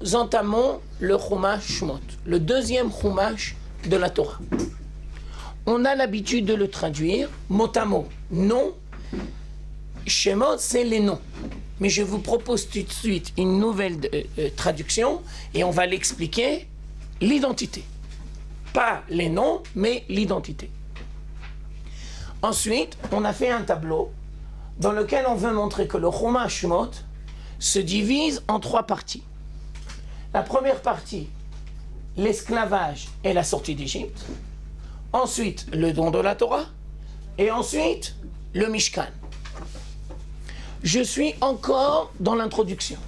nous entamons le Chumash Shemot, le deuxième Chumash de la Torah. On a l'habitude de le traduire mot à mot. Nom, Shemot, c'est les noms. Mais je vous propose tout de suite une nouvelle traduction et on va l'expliquer, l'identité. Pas les noms, mais l'identité. Ensuite, on a fait un tableau dans lequel on veut montrer que le Chumash Shemot se divise en trois parties. La première partie, l'esclavage et la sortie d'Égypte. Ensuite, le don de la Torah. Et ensuite, le Mishkan. Je suis encore dans l'introduction.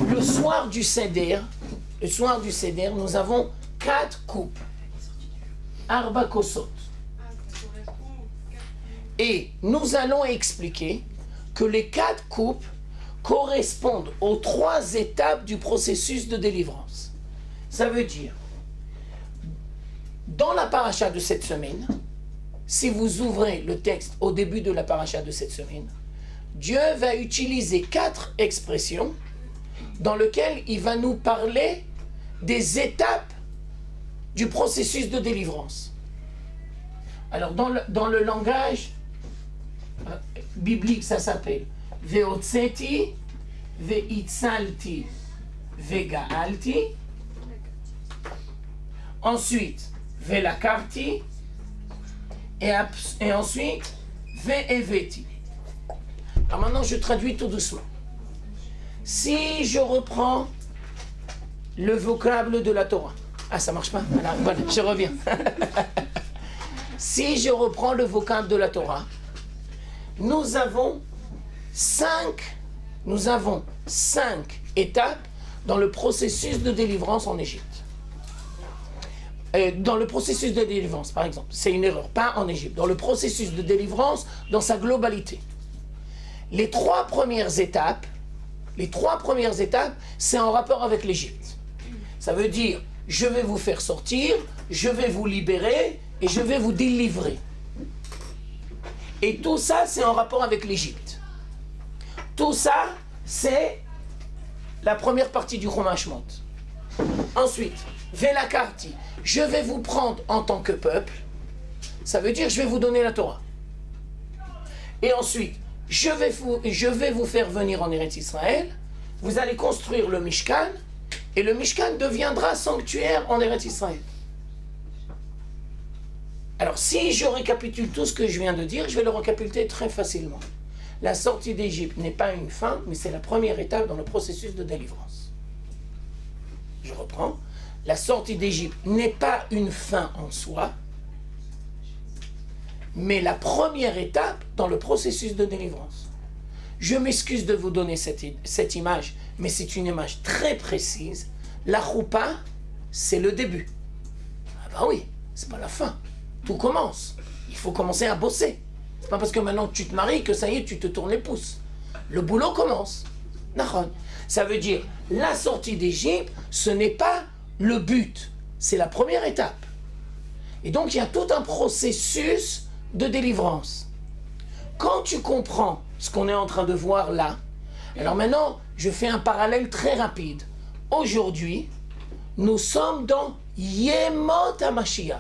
Le soir du Seder, nous avons 4 coupes. Arba kosot. Et nous allons expliquer que les 4 coupes correspondent aux 3 étapes du processus de délivrance. Ça veut dire, dans la paracha de cette semaine, si vous ouvrez le texte au début de la paracha de cette semaine, Dieu va utiliser 4 expressions dans lesquelles il va nous parler des étapes du processus de délivrance. Alors, dans le langage biblique, ça s'appelle Veotseti, Veitzalti, Vegaalti. Ensuite, Velakarti. Et ensuite, Ve'eveti. Alors maintenant, je traduis tout doucement. Si je reprends le vocable de la Torah. Ah, ça marche pas? Alors, voilà, je reviens. Si je reprends le vocable de la Torah, nous avons 5 étapes dans le processus de délivrance en Égypte. Dans le processus de délivrance, par exemple, c'est une erreur, pas en Égypte, dans le processus de délivrance dans sa globalité. Les 3 premières étapes, c'est en rapport avec l'Égypte. Ça veut dire, je vais vous faire sortir, je vais vous libérer et je vais vous délivrer. Et tout ça, c'est en rapport avec l'Égypte. Tout ça, c'est la première partie du Chumash Shemot. Ensuite, Velakarti, je vais vous prendre en tant que peuple. Ça veut dire, je vais vous donner la Torah. Et ensuite, je vais vous faire venir en Eretz Israël. Vous allez construire le Mishkan. Et le Mishkan deviendra sanctuaire en Eretz Israël. Alors, si je récapitule tout ce que je viens de dire, je vais le récapituler très facilement. La sortie d'Égypte n'est pas une fin, mais c'est la première étape dans le processus de délivrance. Je reprends. La sortie d'Égypte n'est pas une fin en soi, mais la première étape dans le processus de délivrance. Je m'excuse de vous donner cette image, mais c'est une image très précise. La choupa, c'est le début. Ah ben oui, c'est pas la fin. Tout commence. Il faut commencer à bosser. C'est pas parce que maintenant tu te maries que ça y est, tu te tournes les pouces. Le boulot commence. Ça veut dire, la sortie d'Égypte, ce n'est pas le but. C'est la première étape. Et donc, il y a tout un processus de délivrance. Quand tu comprends ce qu'on est en train de voir là, alors maintenant, je fais un parallèle très rapide. Aujourd'hui, nous sommes dans Yemot HaMashiach.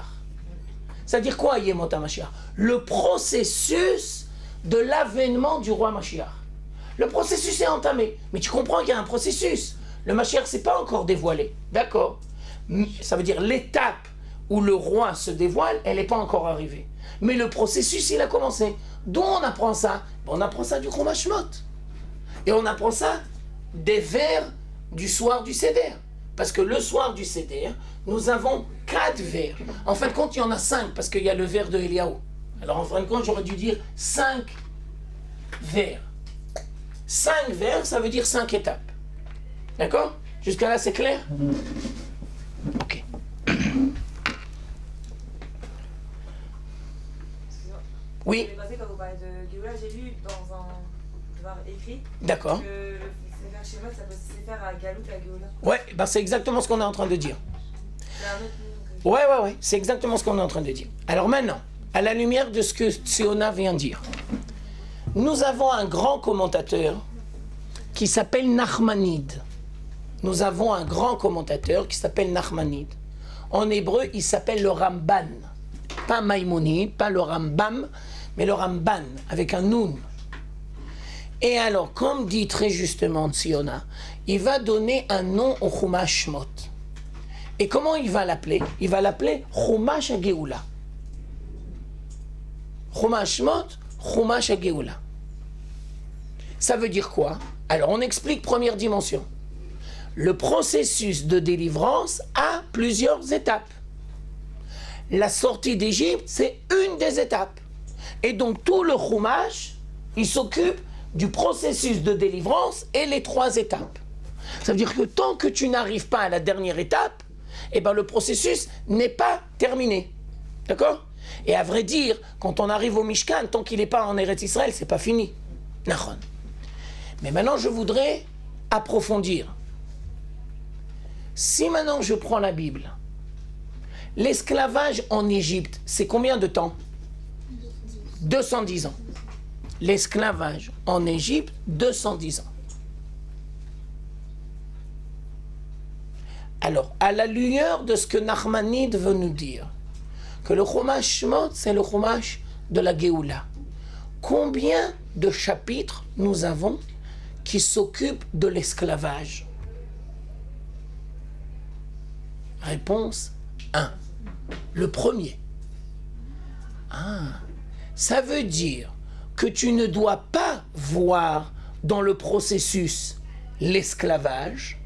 C'est-à-dire quoi, Yemot HaMashiach? Le processus de l'avènement du roi Mashiach. Le processus est entamé, mais tu comprends qu'il y a un processus. Le Mashiach, c'est pas encore dévoilé, d'accord? Ça veut dire l'étape où le roi se dévoile, elle n'est pas encore arrivée. Mais le processus, il a commencé. D'où on apprend ça? On apprend ça du Chumash Shemot. Et on apprend ça des vers du soir du Seder. Parce que le soir du Seder, nous avons 4 vers. En fin de compte, il y en a 5, parce qu'il y a le vers de Eliaou. Alors en fin de compte, j'aurais dû dire 5 vers. 5 vers, ça veut dire 5 étapes. D'accord? Jusqu'à là, c'est clair? Ok. Oui. Quand vous parlez de Géoula, j'ai lu dans un devoir écrit D'accord. que le Sefer Shemot, ça peut se faire à Galout et à Géoula. Ouais, ben c'est exactement ce qu'on est en train de dire. C'est un autre nom. Ouais, c'est exactement ce qu'on est en train de dire. Alors maintenant, à la lumière de ce que Tsiona vient de dire, nous avons un grand commentateur qui s'appelle Nachmanide. Nous avons un grand commentateur qui s'appelle Nachmanide. En hébreu, il s'appelle le Ramban. Pas Maïmonide, pas le Rambam, mais le Ramban, avec un Noun. Et alors, comme dit très justement Tziona, il va donner un nom au Chumash Shmot. Et comment il va l'appeler? Il va l'appeler Chumash HaGeoula. Chumash Shmot, Chumash HaGeoula. Ça veut dire quoi? Alors, on explique première dimension. Le processus de délivrance a plusieurs étapes. La sortie d'Égypte, c'est une des étapes. Et donc, tout le Chumash, il s'occupe du processus de délivrance et les 3 étapes. Ça veut dire que tant que tu n'arrives pas à la dernière étape, eh ben, le processus n'est pas terminé. D'accord? Et à vrai dire, quand on arrive au Mishkan, tant qu'il n'est pas en Eretz Israël, c'est pas fini. Nachon. Mais maintenant, je voudrais approfondir. Si maintenant je prends la Bible, l'esclavage en Égypte, c'est combien de temps? 210 ans. L'esclavage en Égypte, 210 ans. Alors, à la lueur de ce que Nachmanide veut nous dire, que le Chumash Shmot, c'est le Chumash de la Géoula. Combien de chapitres nous avons qui s'occupent de l'esclavage? Réponse 1. Le premier. Ça veut dire que tu ne dois pas voir dans le processus l'esclavage,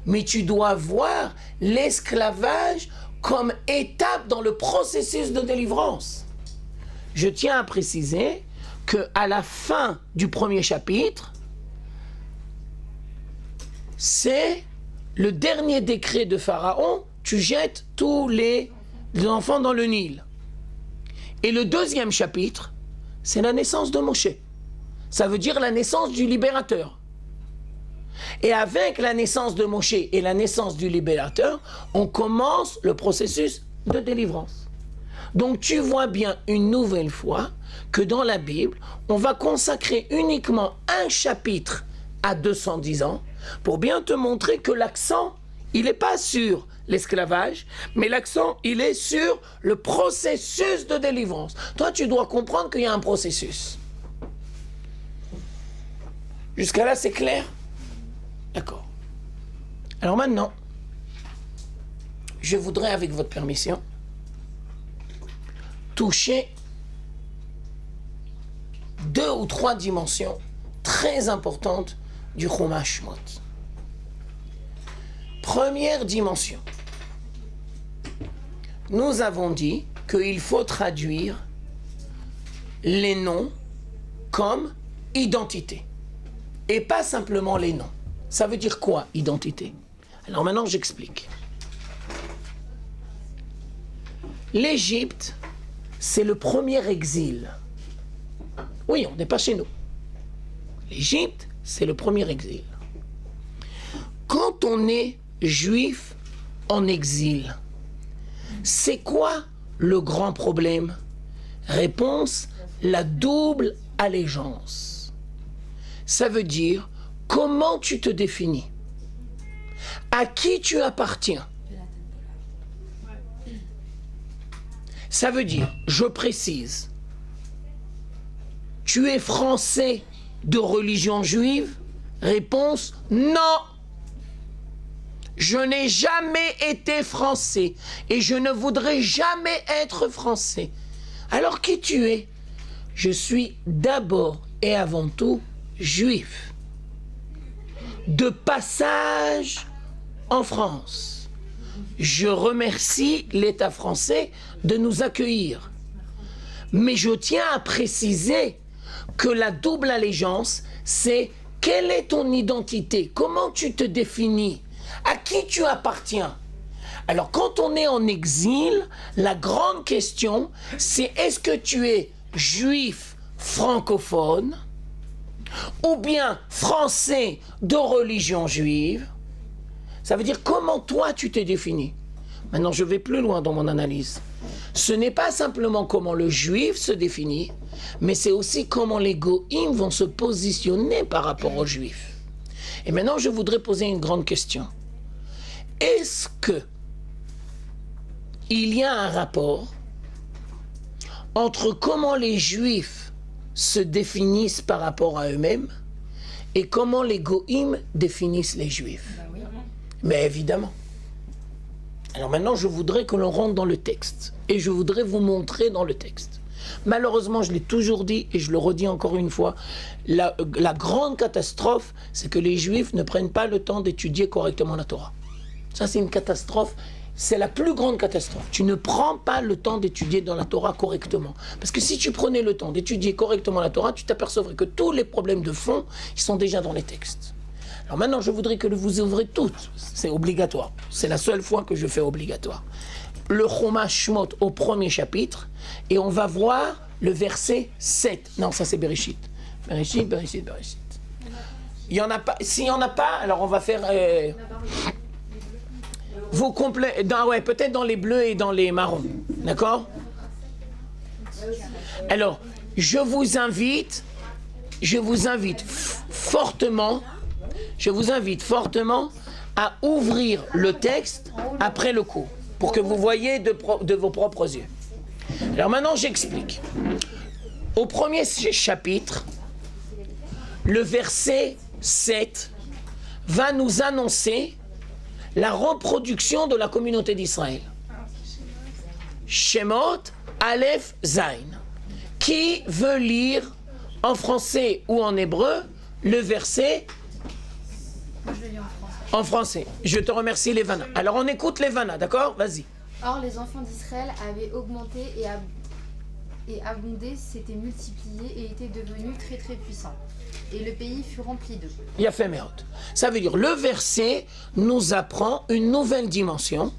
mais tu dois voir l'esclavage comme étape dans le processus de délivrance. Je tiens à préciser qu'à la fin du premier chapitre, c'est le dernier décret de Pharaon, tu jettes tous les enfants dans le Nil. Et le deuxième chapitre, c'est la naissance de Moshe. Ça veut dire la naissance du libérateur. Et avec la naissance de Moshe et la naissance du libérateur, on commence le processus de délivrance. Donc tu vois bien une nouvelle fois que dans la Bible, on va consacrer uniquement un chapitre à 210 ans pour bien te montrer que l'accent, il n'est pas sur l'esclavage, mais l'accent, il est sur le processus de délivrance. Toi, tu dois comprendre qu'il y a un processus. Jusqu'à là, c'est clair? D'accord. Alors maintenant, je voudrais, avec votre permission, toucher 2 ou 3 dimensions très importantes du Chumash Shmot. Première dimension. Nous avons dit qu'il faut traduire les noms comme identité. Et pas simplement les noms. Ça veut dire quoi, identité? Alors maintenant, j'explique. L'Égypte, c'est le premier exil. Oui, on n'est pas chez nous. L'Égypte, c'est le premier exil. Quand on est juif en exil, c'est quoi le grand problème? Réponse, la double allégeance. Ça veut dire, comment tu te définis? À qui tu appartiens? Ça veut dire, je précise, tu es français de religion juive? Réponse, non. Je n'ai jamais été français et je ne voudrais jamais être français. Alors qui tu es? Je suis d'abord et avant tout juif. De passage en France. Je remercie l'État français de nous accueillir. Mais je tiens à préciser que la double allégeance, c'est quelle est ton identité? Comment tu te définis? À qui tu appartiens? Alors quand on est en exil, la grande question, c'est est-ce que tu es juif francophone ou bien français de religion juive? Ça veut dire comment toi tu t'es défini. Maintenant je vais plus loin dans mon analyse. Ce n'est pas simplement comment le juif se définit, mais c'est aussi comment les goïms vont se positionner par rapport aux juifs. Et maintenant, je voudrais poser une grande question. Est-ce que il y a un rapport entre comment les Juifs se définissent par rapport à eux-mêmes et comment les Goïm définissent les Juifs? Oui. Mais évidemment. Alors maintenant, je voudrais que l'on rentre dans le texte. Et je voudrais vous montrer dans le texte. Malheureusement, je l'ai toujours dit et je le redis encore une fois, la grande catastrophe, c'est que les Juifs ne prennent pas le temps d'étudier correctement la Torah. Ça, c'est une catastrophe. C'est la plus grande catastrophe. Tu ne prends pas le temps d'étudier dans la Torah correctement. Parce que si tu prenais le temps d'étudier correctement la Torah, tu t'apercevrais que tous les problèmes de fond, ils sont déjà dans les textes. Alors maintenant, je voudrais que vous ouvrez toutes. C'est obligatoire. C'est la seule fois que je fais obligatoire. Le Chumash Shmot au premier chapitre. Et on va voir le verset 7. Non, ça c'est Bereshit. Bereshit. Il n'y en a pas. S'il n'y en a pas, alors on va faire... vos complets, ouais, peut-être dans les bleus et dans les marrons, d'accord? Alors, je vous invite fortement à ouvrir le texte après le cours, pour que vous voyez de vos propres yeux. Alors maintenant, j'explique. Au premier chapitre, le verset 7 va nous annoncer la reproduction de la communauté d'Israël. Shemot, Aleph, Zain. Qui veut lire en français ou en hébreu le verset? Moi, je le lis en français. En français. Je te remercie, Lévana. Alors, on écoute Lévana, d'accord? Vas-y. Or, les enfants d'Israël avaient augmenté et abondé, s'étaient multipliés et étaient devenus très très puissants. Et le pays fut rempli d'eux. Il a fait merde. Ça veut dire, le verset nous apprend une nouvelle dimension,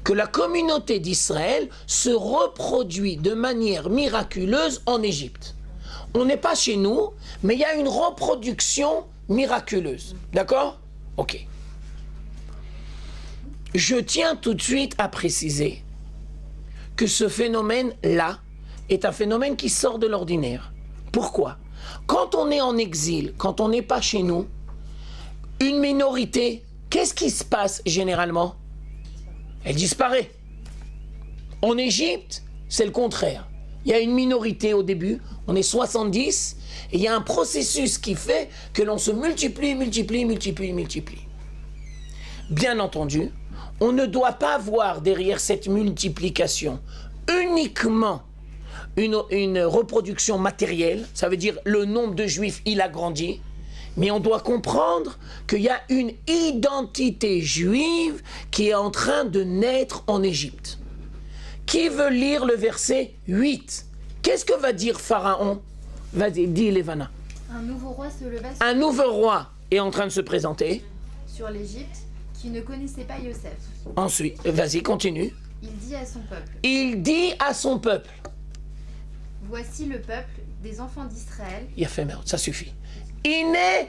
que la communauté d'Israël se reproduit de manière miraculeuse en Égypte. On n'est pas chez nous, mais il y a une reproduction miraculeuse. D'accord? Ok. Je tiens tout de suite à préciser que ce phénomène-là est un phénomène qui sort de l'ordinaire. Pourquoi? Quand on est en exil, quand on n'est pas chez nous, une minorité, qu'est-ce qui se passe généralement? Elle disparaît. En Égypte, c'est le contraire. Il y a une minorité au début, on est 70, et il y a un processus qui fait que l'on se multiplie. Bien entendu, on ne doit pas voir derrière cette multiplication uniquement une reproduction matérielle, ça veut dire le nombre de juifs, il a grandi, mais on doit comprendre qu'il y a une identité juive qui est en train de naître en Égypte. Qui veut lire le verset 8? Qu'est-ce que va dire Pharaon? Vas-y, dis Lévana. Un nouveau roi se leva Un nouveau roi est en train de se présenter. sur l'Égypte, qui ne connaissait pas Yosef. Ensuite, vas-y, continue. Il dit à son peuple, Il dit à son peuple. voici le peuple des enfants d'Israël. Il a fait merde, ça suffit. Iné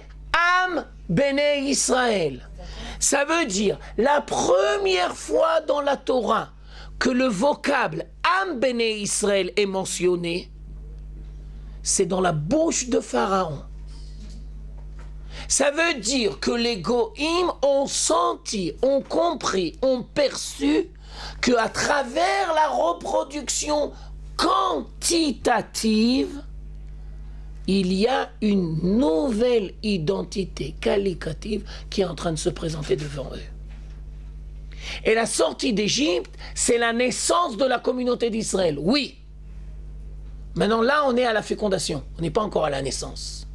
Am Bene Israël. Ça veut dire la première fois dans la Torah que le vocable Am Bene Israël est mentionné, c'est dans la bouche de Pharaon. Ça veut dire que les Goïm ont senti, ont compris, ont perçu qu'à travers la reproduction quantitative, il y a une nouvelle identité qualitative qui est en train de se présenter devant eux. Et la sortie d'Égypte, c'est la naissance de la communauté d'Israël. Oui. Maintenant, là, on est à la fécondation. On n'est pas encore à la naissance.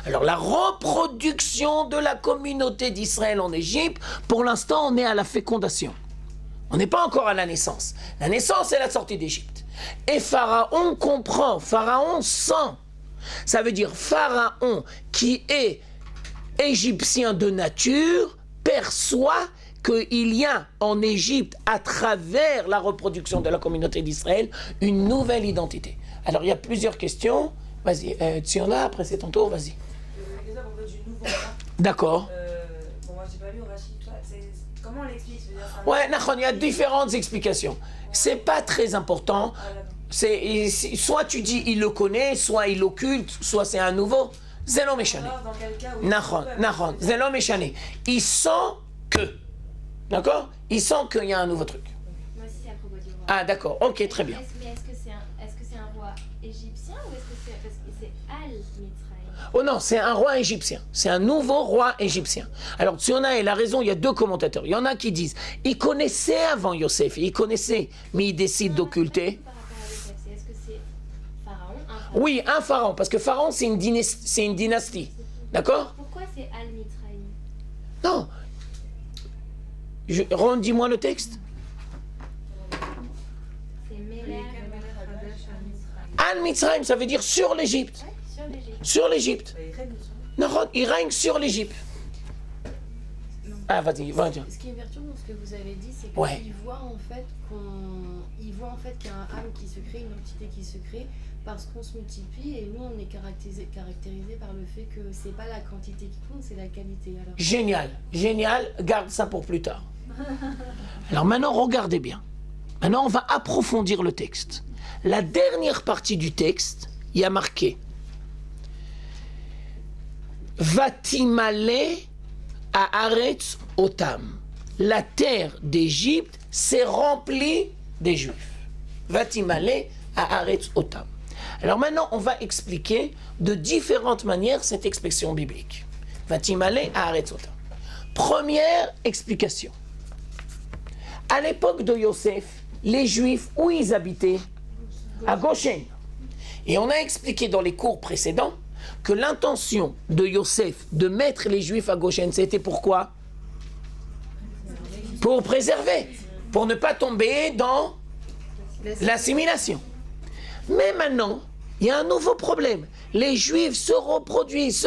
Alors, la reproduction de la communauté d'Israël en Égypte, pour l'instant, on est à la fécondation. On n'est pas encore à la naissance. La naissance, c'est la sortie d'Égypte. Et Pharaon comprend, Pharaon sent. Ça veut dire Pharaon, qui est égyptien de nature, perçoit qu'il y a en Égypte, à travers la reproduction de la communauté d'Israël, une nouvelle identité. Alors, il y a plusieurs questions. Vas-y, Tsiona, après c'est ton tour, vas-y. D'accord. Bon, moi, j'ai pas lu Rachid. Comment on l'explique? Ouais, il y a différentes explications. C'est pas très important. Soit tu dis il le connaît, soit il l'occulte, soit c'est un nouveau. Zelo Meshane. Alors, dans quel cas où Nahon, Zelo Meshane. Il sent que, d'accord? Il sent qu'il y a un nouveau truc. Moi aussi, c'est à propos du roi. Ah, d'accord, ok, très bien. Est-ce que c'est un roi égyptien ou est-ce que c'est parce que c'est Al-Mitzraïm? Oh non, c'est un roi égyptien. C'est un nouveau roi égyptien. Alors, Tsiona, il a raison, il y a deux commentateurs. Il y en a qui disent, il connaissait avant Yosef, il connaissait, mais il décide d'occulter. Par rapport à Yosef, est-ce que c'est Pharaon, un pharaon? Oui, un pharaon, parce que pharaon, c'est une dynastie. D'accord? Pourquoi c'est Al-Mitzraïm? Non. Redis-moi le texte. C'est Meler Al-Mitzrayim, ça veut dire sur l'Égypte. sur l'Égypte. Sur l'Égypte. Non, il règne sur l'Égypte. Ah, vas-y, vas-y. Ce qui est perturbant dans ce que vous avez dit, c'est qu'il Ouais. voit en fait qu'il y a un âme qui se crée, une entité qui se crée, parce qu'on se multiplie et nous on est caractérisé par le fait que c'est pas la quantité qui compte, c'est la qualité. Alors. Génial, génial. Garde ça pour plus tard. Alors maintenant, regardez bien. Maintenant, on va approfondir le texte. La dernière partie du texte, il y a marqué Vatimale à Aretz Otam. La terre d'Égypte s'est remplie des Juifs. Vatimale à Aretz Otam. Alors maintenant, on va expliquer de différentes manières cette expression biblique. Vatimale à Aretz Otam. Première explication. À l'époque de Yosef, les Juifs, où ils habitaient? À Goshen. Et on a expliqué dans les cours précédents que l'intention de Yosef de mettre les Juifs à Goshen, c'était pourquoi? Pour préserver, pour ne pas tomber dans l'assimilation. Mais maintenant, il y a un nouveau problème. Les Juifs se reproduisent.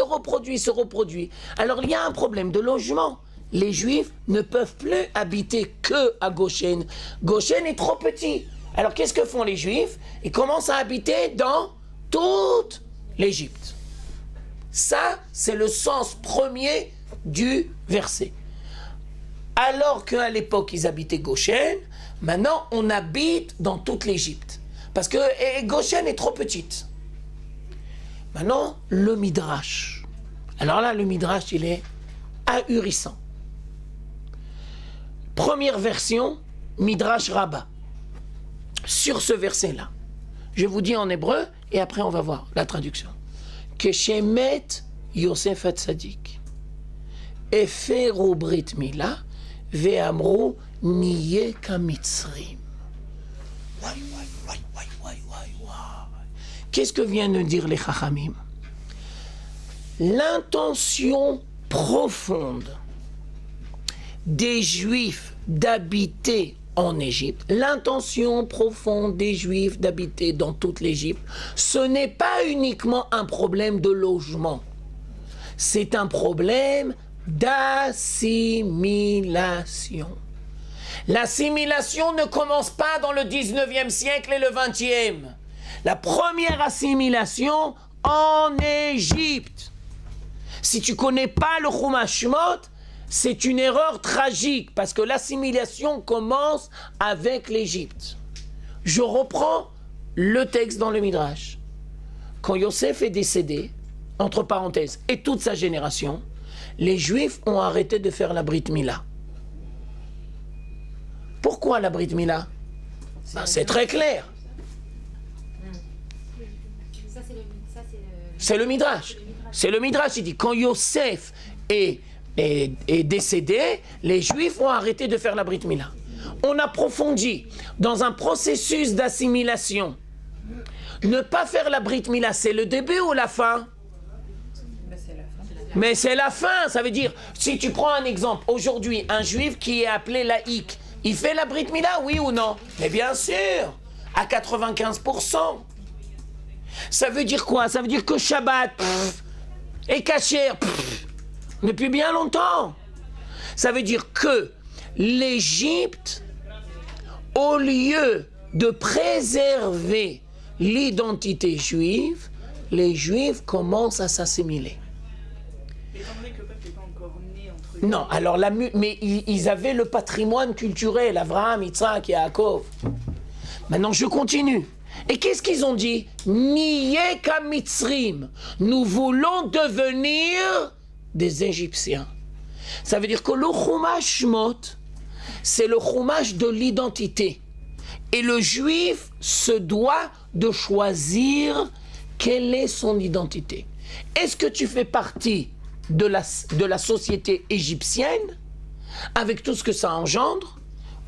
Alors il y a un problème de logement. Les Juifs ne peuvent plus habiter que à Goshen. Goshen est trop petit. Alors qu'est-ce que font les Juifs? Ils commencent à habiter dans toute l'Égypte. Ça, c'est le sens premier du verset. Alors qu'à l'époque, ils habitaient Goshen, maintenant, on habite dans toute l'Égypte. Parce que Goshen est trop petite. Maintenant, le Midrash. Alors là, le Midrash, il est ahurissant. Première version, Midrash Rabbah. Sur ce verset-là, je vous dis en hébreu et après on va voir la traduction. Keshemet Yosef Hatzadik Eferu Brit Mila Ve'amru Niye Kamitzrim. Qu'est-ce que viennent de dire les Chachamim? L'intention profonde des Juifs d'habiter en Égypte, l'intention profonde des Juifs d'habiter dans toute l'Égypte, ce n'est pas uniquement un problème de logement, c'est un problème d'assimilation. L'assimilation ne commence pas dans le 19e siècle et le 20e. La première assimilation en Égypte. Si tu ne connais pas le Chumash Shemot, c'est une erreur tragique parce que l'assimilation commence avec l'Égypte. Je reprends le texte dans le Midrash. Quand Yosef est décédé, entre parenthèses, et toute sa génération, les Juifs ont arrêté de faire la Brit Mila. Pourquoi la Brit Mila? C'est très clair. C'est le Midrash. C'est le Midrash. Il dit quand Yosef est décédé, les Juifs ont arrêté de faire la Brit Mila. On approfondit dans un processus d'assimilation. Ne pas faire la Brit Mila, c'est le début ou la fin? Mais c'est la fin. Ça veut dire, si tu prends un exemple, aujourd'hui, un Juif qui est appelé laïque, il fait la Brit Mila, oui ou non? Mais bien sûr, à 95%. Ça veut dire quoi? Ça veut dire que Shabbat est caché depuis bien longtemps. Ça veut dire que l'Égypte, au lieu de préserver l'identité juive, les Juifs commencent à s'assimiler. Étant donné que le peuple n'est pas encore né entre eux. Non, alors mais ils avaient le patrimoine culturel, Abraham, Yitzhak et Yaakov. Maintenant, je continue. Et qu'est-ce qu'ils ont dit? Niye kamitzrim. Nous voulons devenir des Égyptiens. Ça veut dire que le Chumash Shmot, c'est le Chumash de l'identité. Et le juif se doit de choisir quelle est son identité. Est-ce que tu fais partie de la société égyptienne, avec tout ce que ça engendre,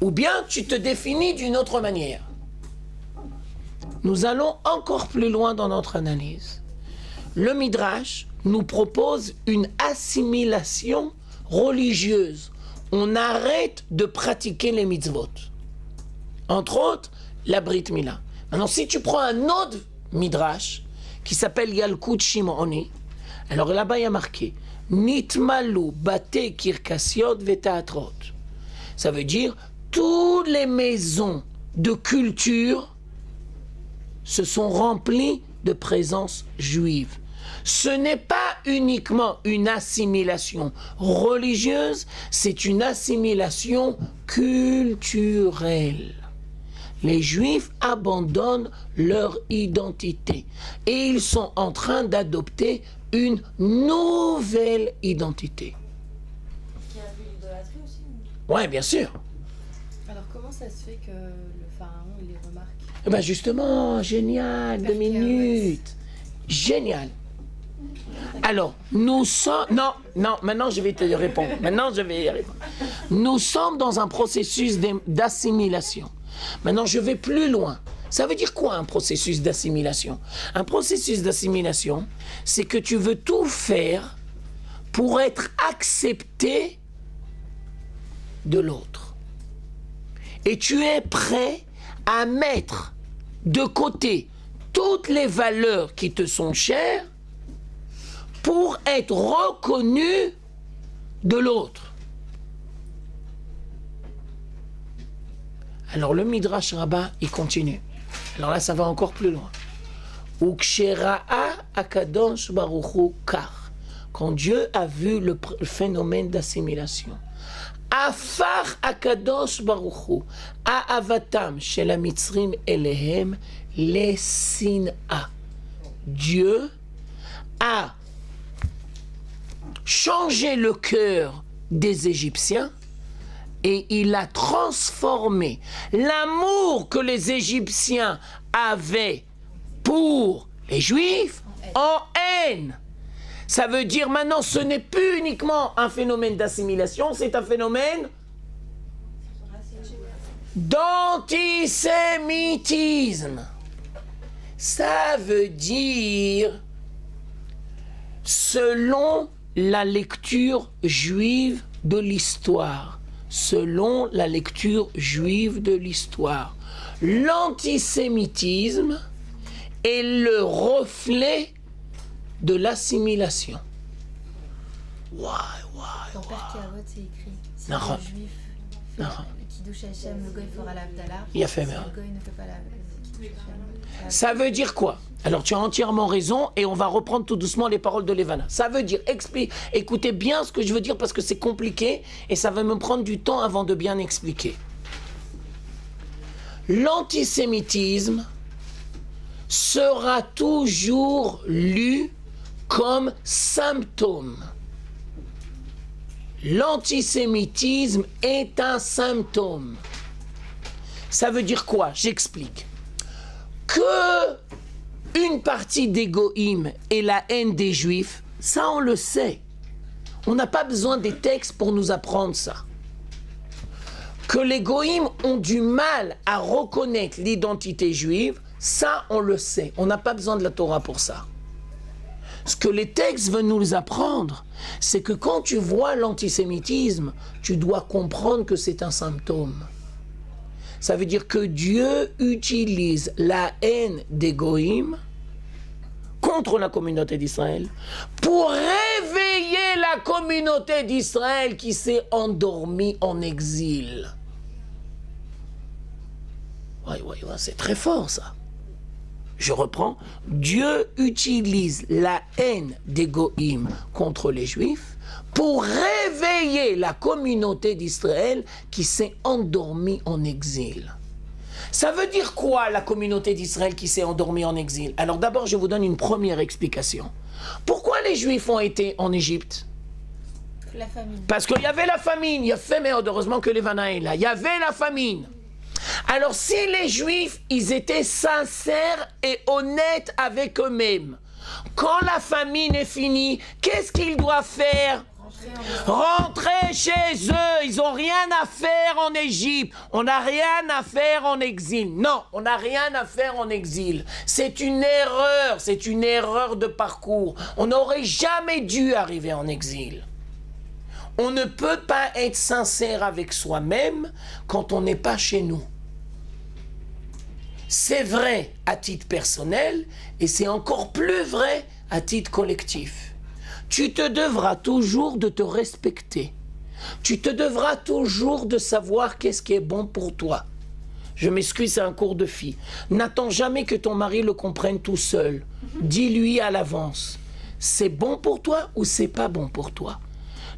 ou bien tu te définis d'une autre manière? Nous allons encore plus loin dans notre analyse. Le Midrash nous propose une assimilation religieuse. On arrête de pratiquer les mitzvot. Entre autres, la Brit Mila. Maintenant, si tu prends un autre Midrash qui s'appelle Yalkut Shimoni, alors là-bas il y a marqué Nitmalu bate kirkasiot vetaatrot. Ça veut dire toutes les maisons de culture se sont remplies de présence juive. Ce n'est pas uniquement une assimilation religieuse, c'est une assimilation culturelle. Les Juifs abandonnent leur identité et ils sont en train d'adopter une nouvelle identité. Qui a vu l'idolâtrie aussi? Oui, bien sûr. Alors comment ça se fait que le pharaon il les remarque? Eh ben justement, génial, 2 minutes. Génial. Alors, nous sommes... Non, maintenant je vais te répondre. Maintenant je vais y répondre. Nous sommes dans un processus d'assimilation. Maintenant, je vais plus loin. Ça veut dire quoi un processus d'assimilation? Un processus d'assimilation, c'est que tu veux tout faire pour être accepté de l'autre. Et tu es prêt à mettre de côté toutes les valeurs qui te sont chères pour être reconnu de l'autre. Alors le Midrash Rabbah, il continue. Alors là, ça va encore plus loin. Ukshera'a akadosh baruchu kar. Quand Dieu a vu le phénomène d'assimilation. Afar akadosh baruchu a'avatam shel hamitzrim elehem lesin'a. Dieu a changé le cœur des Égyptiens et il a transformé l'amour que les Égyptiens avaient pour les Juifs en haine. Ça veut dire maintenant ce n'est plus uniquement un phénomène d'assimilation, c'est un phénomène d'antisémitisme. Ça veut dire, selon la lecture juive de l'histoire, selon la lecture juive de l'histoire, l'antisémitisme est le reflet de l'assimilation. Dans Perkei Avot, c'est écrit. Si Non. le juif fait Kiddush Hashem, le goy fera l'Avdallah. Il a fait Si bien. le goy ne fait pas la Kiddush Hashem. Ça veut dire quoi? Alors tu as entièrement raison et on va reprendre tout doucement les paroles de Levana. Ça veut dire, écoutez bien ce que je veux dire parce que c'est compliqué et ça va me prendre du temps avant de bien expliquer. L'antisémitisme sera toujours lu comme symptôme. L'antisémitisme est un symptôme. Ça veut dire quoi? J'explique. Que une partie des goïms et la haine des juifs, ça on le sait. On n'a pas besoin des textes pour nous apprendre ça. Que les goïms ont du mal à reconnaître l'identité juive, ça on le sait. On n'a pas besoin de la Torah pour ça. Ce que les textes veulent nous apprendre, c'est que quand tu vois l'antisémitisme, tu dois comprendre que c'est un symptôme. Ça veut dire que Dieu utilise la haine des goïms contre la communauté d'Israël pour réveiller la communauté d'Israël qui s'est endormie en exil. Ouais, c'est très fort ça. Je reprends. Dieu utilise la haine des goïms contre les juifs pour réveiller la communauté d'Israël qui s'est endormie en exil. Ça veut dire quoi la communauté d'Israël qui s'est endormie en exil? Alors d'abord, je vous donne une première explication. Pourquoi les Juifs ont été en Égypte? La famine. Parce qu'il y avait la famine. Il y a fait, mais heureusement que les Vana est là. Il y avait la famine. Alors si les Juifs, ils étaient sincères et honnêtes avec eux-mêmes, quand la famine est finie, qu'est-ce qu'ils doivent faire? Rentrer chez eux. Ils n'ont rien à faire en Égypte. On n'a rien à faire en exil. Non, on n'a rien à faire en exil. C'est une erreur de parcours. On n'aurait jamais dû arriver en exil. On ne peut pas être sincère avec soi-même quand on n'est pas chez nous. C'est vrai à titre personnel et c'est encore plus vrai à titre collectif. Tu te devras toujours de te respecter. Tu te devras toujours de savoir qu'est-ce qui est bon pour toi. Je m'excuse, c'est un cours de filles. N'attends jamais que ton mari le comprenne tout seul. Dis-lui à l'avance. C'est bon pour toi ou c'est pas bon pour toi?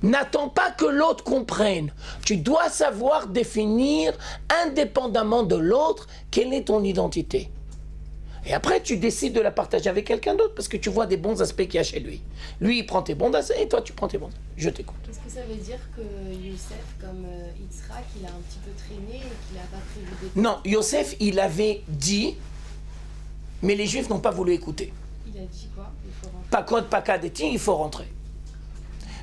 N'attends pas que l'autre comprenne. Tu dois savoir définir, indépendamment de l'autre, quelle est ton identité. Et après, tu décides de la partager avec quelqu'un d'autre parce que tu vois des bons aspects qu'il y a chez lui. Lui, il prend tes bons aspects et toi, tu prends tes bons aspects. Je t'écoute. Est-ce que ça veut dire que Youssef, comme Yitzhak, il a un petit peu traîné et qu'il n'a pas prévu de... Non, Yosef, il avait dit, mais les Juifs n'ont pas voulu écouter. Il a dit quoi? Il faut rentrer. Pakod, pakadeti, il faut rentrer.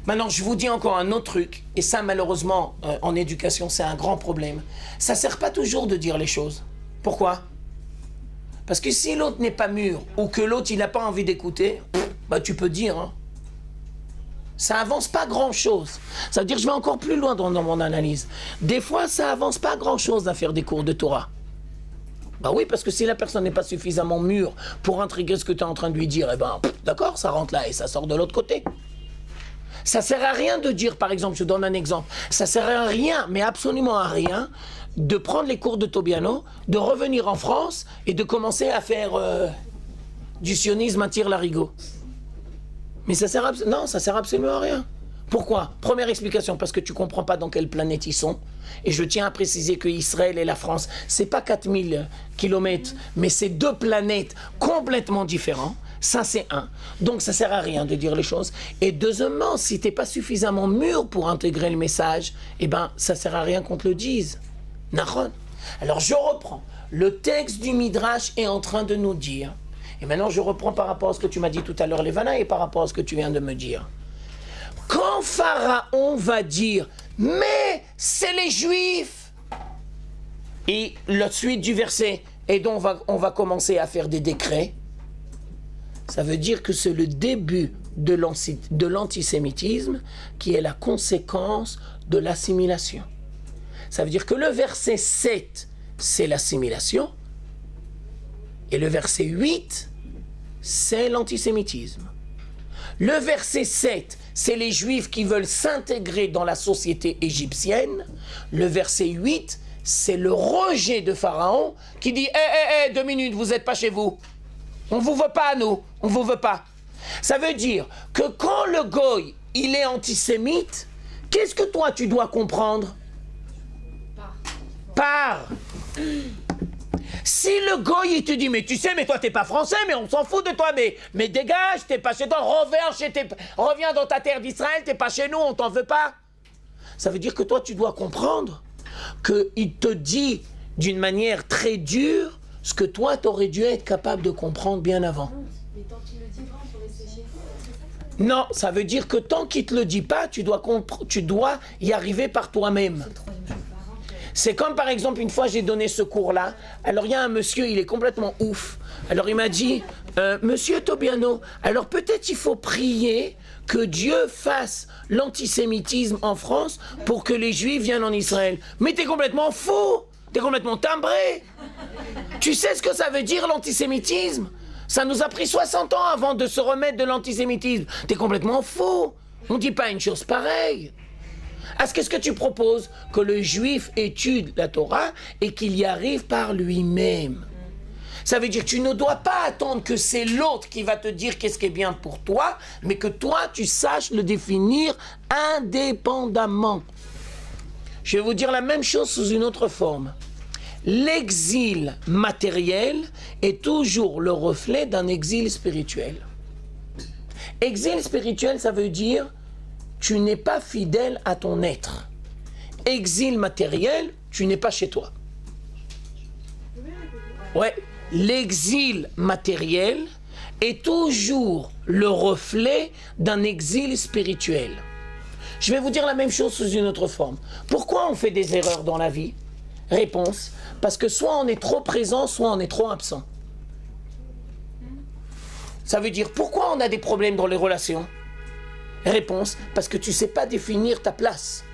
Maintenant, je vous dis encore un autre truc, et ça, malheureusement, en éducation, c'est un grand problème. Ça ne sert pas toujours de dire les choses. Pourquoi? Parce que si l'autre n'est pas mûr, ou que l'autre, il n'a pas envie d'écouter, bah, tu peux dire, hein. Ça avance pas grand-chose. Ça veut dire que je vais encore plus loin dans mon analyse. Des fois, ça avance pas grand-chose à faire des cours de Torah. Bah oui, parce que si la personne n'est pas suffisamment mûre pour intégrer ce que tu es en train de lui dire, eh ben, d'accord, ça rentre là et ça sort de l'autre côté. Ça sert à rien de dire, par exemple, je donne un exemple, ça sert à rien, mais absolument à rien, de prendre les cours de Tobiano, de revenir en France et de commencer à faire du sionisme à tire-larigot. Mais ça sert non, ça sert absolument à rien. Pourquoi? Première explication, parce que tu ne comprends pas dans quelle planète ils sont. Et je tiens à préciser que Israël et la France, c'est pas 4000 kilomètres, mais c'est deux planètes complètement différentes. Ça, c'est un. Donc, ça sert à rien de dire les choses. Et deuxièmement, si tu n'es pas suffisamment mûr pour intégrer le message, eh ben, ça sert à rien qu'on te le dise. Nahon. Alors, je reprends. Le texte du Midrash est en train de nous dire, et maintenant, je reprends par rapport à ce que tu m'as dit tout à l'heure, Lévana, et par rapport à ce que tu viens de me dire. Quand Pharaon va dire, mais c'est les Juifs, et la suite du verset, et donc on va commencer à faire des décrets, ça veut dire que c'est le début de l'antisémitisme qui est la conséquence de l'assimilation. Ça veut dire que le verset 7, c'est l'assimilation, et le verset 8, c'est l'antisémitisme. Le verset 7, c'est les Juifs qui veulent s'intégrer dans la société égyptienne. Le verset 8, c'est le rejet de Pharaon qui dit « 2 minutes, vous n'êtes pas chez vous. On ne vous veut pas, nous. On ne vous veut pas. » Ça veut dire que quand le goy, il est antisémite, qu'est-ce que toi, tu dois comprendre? Par. Si le goy, il te dit, mais tu sais, mais toi, t'es pas français, mais on s'en fout de toi, mais dégage, t'es pas chez toi, reviens dans ta terre d'Israël, t'es pas chez nous, on t'en veut pas. Ça veut dire que toi, tu dois comprendre qu'il te dit d'une manière très dure ce que toi, t'aurais dû être capable de comprendre bien avant. Mais tant qu'il le dit pas, on peut rester chez vous. Non, ça veut dire que tant qu'il te le dit pas, tu dois y arriver par toi-même. C'est comme par exemple, une fois j'ai donné ce cours-là, alors il y a un monsieur, il est complètement ouf. Alors il m'a dit, monsieur Tobiano, alors peut-être il faut prier que Dieu fasse l'antisémitisme en France pour que les Juifs viennent en Israël. Mais t'es complètement fou, t'es complètement timbré. Tu sais ce que ça veut dire l'antisémitisme? Ça nous a pris 60 ans avant de se remettre de l'antisémitisme. T'es complètement fou, on ne dit pas une chose pareille. Qu'est-ce que tu proposes? Que le juif étudie la Torah et qu'il y arrive par lui-même. Ça veut dire que tu ne dois pas attendre que c'est l'autre qui va te dire qu'est-ce qui est bien pour toi, mais que toi, tu saches le définir indépendamment. Je vais vous dire la même chose sous une autre forme. l'exil matériel est toujours le reflet d'un exil spirituel. Exil spirituel, ça veut dire tu n'es pas fidèle à ton être. Exil matériel, tu n'es pas chez toi. Ouais, l'exil matériel est toujours le reflet d'un exil spirituel. Je vais vous dire la même chose sous une autre forme. Pourquoi on fait des erreurs dans la vie? Réponse, parce que soit on est trop présent, soit on est trop absent. Ça veut dire, pourquoi on a des problèmes dans les relations? Réponse, parce que tu ne sais pas définir ta place.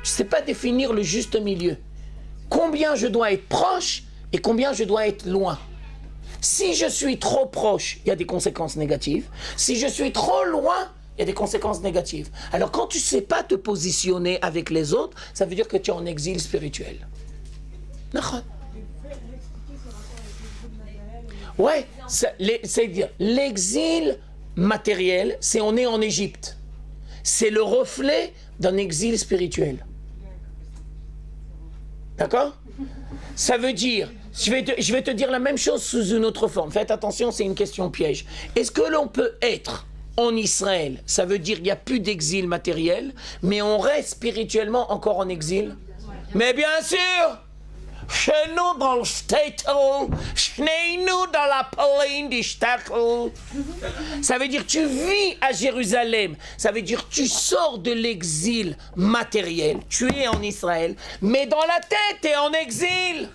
Tu ne sais pas définir le juste milieu. Combien je dois être proche et combien je dois être loin. Si je suis trop proche, il y a des conséquences négatives. Si je suis trop loin, il y a des conséquences négatives. Alors quand tu ne sais pas te positionner avec les autres, ça veut dire que tu es en exil spirituel. Ouais, c'est-à-dire l'exil matériel, c'est on est en Égypte. C'est le reflet d'un exil spirituel. D'accord? Ça veut dire, je vais te dire la même chose sous une autre forme. Faites attention, c'est une question piège. Est-ce que l'on peut être en Israël? Ça veut dire qu'il n'y a plus d'exil matériel, mais on reste spirituellement encore en exil? Mais bien sûr! Chez nous dans le shtetl, chez nous dans la plaine du shtetl. Ça veut dire tu vis à Jérusalem. Ça veut dire tu sors de l'exil matériel. Tu es en Israël, mais dans la tête tu es en exil.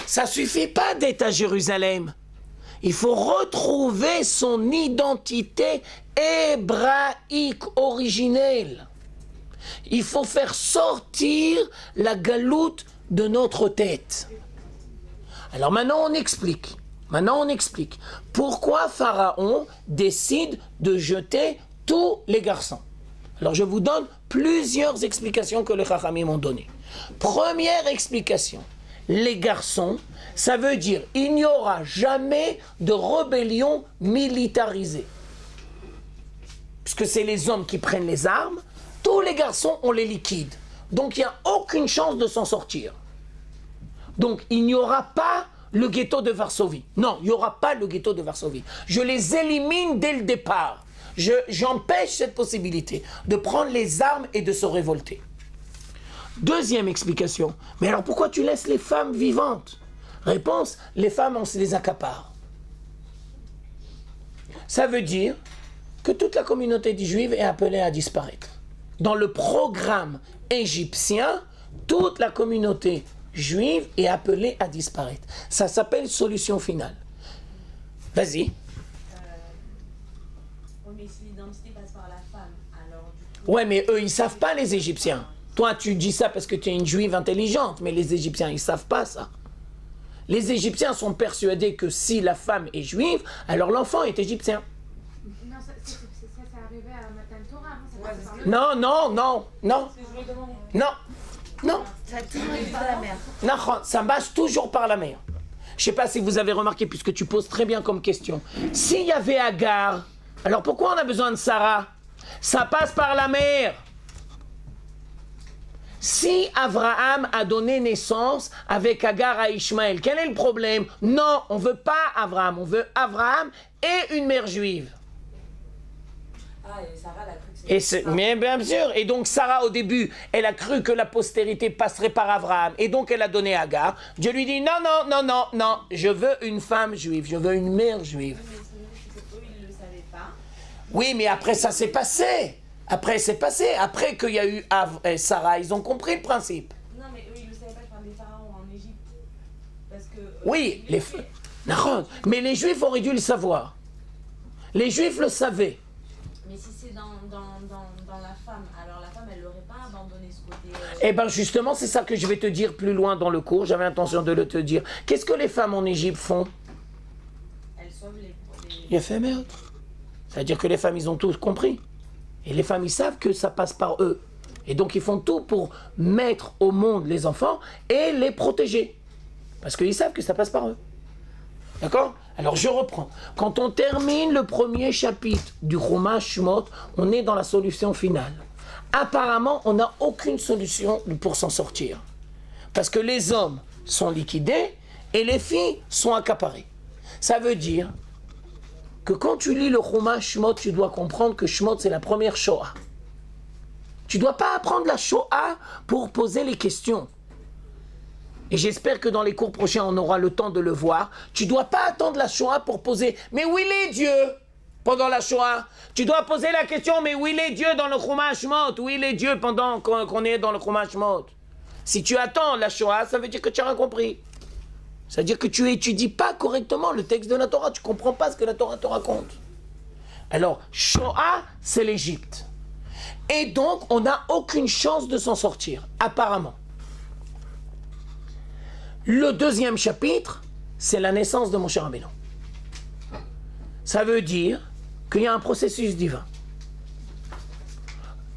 Ça suffit pas d'être à Jérusalem. Il faut retrouver son identité hébraïque originelle. Il faut faire sortir la galoute de notre tête. Alors maintenant on explique. Pourquoi Pharaon décide de jeter tous les garçons. Alors je vous donne plusieurs explications que les Chachamim m'ont données. Première explication. Les garçons, ça veut dire il n'y aura jamais de rébellion militarisée. Puisque c'est les hommes qui prennent les armes. Tous les garçons, on les liquide. Donc, il n'y a aucune chance de s'en sortir. Donc, il n'y aura pas le ghetto de Varsovie. Non, il n'y aura pas le ghetto de Varsovie. Je les élimine dès le départ. J'empêche cette possibilité de prendre les armes et de se révolter. Deuxième explication. Mais alors, pourquoi tu laisses les femmes vivantes? Réponse, les femmes, on se les accapare. Ça veut dire que toute la communauté juive est appelée à disparaître. Dans le programme égyptien, toute la communauté juive est appelée à disparaître. Ça s'appelle solution finale. Vas-y. Mais si l'identité passe par la femme, alors du coup... Ouais, mais eux, ils ne savent pas, les Égyptiens. Toi, tu dis ça parce que tu es une juive intelligente, mais les Égyptiens, ils ne savent pas ça. Les Égyptiens sont persuadés que si la femme est juive, alors l'enfant est égyptien. Non, ça arrivait à Matan Torah. Non, non, non, non, non, non. Ça a toujours été par la mère. Non, ça passe toujours par la mer. Je ne sais pas si vous avez remarqué, puisque tu poses très bien comme question. S'il y avait Agar, alors pourquoi on a besoin de Sarah? Ça passe par la mer. Si Abraham a donné naissance avec Agar à Ishmaël, quel est le problème? Non, on ne veut pas Abraham, on veut Abraham et une mère juive. Ah, et Sarah, elle a cru que c'était... Mais bien sûr, et donc Sarah au début, elle a cru que la postérité passerait par Abraham, et donc elle a donné Agar. Dieu lui dit non, non, non, non, non, je veux une femme juive, je veux une mère juive. Mais eux, ils ne le savaient pas. Oui, mais après ça s'est passé. Après c'est passé, après qu'il y a eu Sarah, ils ont compris le principe. Non, mais eux, ils ne le savaient pas, enfin, les pharaons en Égypte. Parce que... Oui, non, mais les Juifs auraient dû le savoir. Les Juifs le savaient. Mais si c'est dans la femme, alors la femme, elle n'aurait pas abandonné ce côté... Eh bien justement, c'est ça que je vais te dire plus loin dans le cours, j'avais l'intention de le te dire. Qu'est-ce que les femmes en Égypte font? Elles sauvent les... Il a fait merde. C'est-à-dire que les femmes, ils ont tous compris. Et les femmes, ils savent que ça passe par eux. Et donc, ils font tout pour mettre au monde les enfants et les protéger. Parce qu'ils savent que ça passe par eux. D'accord? Alors, je reprends. Quand on termine le premier chapitre du Chumash Shemot, on est dans la solution finale. apparemment, on n'a aucune solution pour s'en sortir. Parce que les hommes sont liquidés et les filles sont accaparées. Ça veut dire que quand tu lis le Chumash Shemot, tu dois comprendre que Shemot, c'est la première Shoah. Tu ne dois pas apprendre la Shoah pour poser les questions. Et j'espère que dans les cours prochains, on aura le temps de le voir. Tu ne dois pas attendre la Shoah pour poser « Mais où il est Dieu ?» pendant la Shoah. Tu dois poser la question « Mais où il est Dieu dans le Chumash Shemot ?» Où il est Dieu pendant qu'on est dans le Chumash Shemot? Si tu attends la Shoah, ça veut dire que tu n'as rien compris. C'est-à-dire que tu n'étudies pas correctement le texte de la Torah. Tu ne comprends pas ce que la Torah te raconte. Alors, Shoah, c'est l'Égypte. Et donc, on n'a aucune chance de s'en sortir, apparemment. Le deuxième chapitre, c'est la naissance de Moshe Rabbeinu. Ça veut dire qu'il y a un processus divin.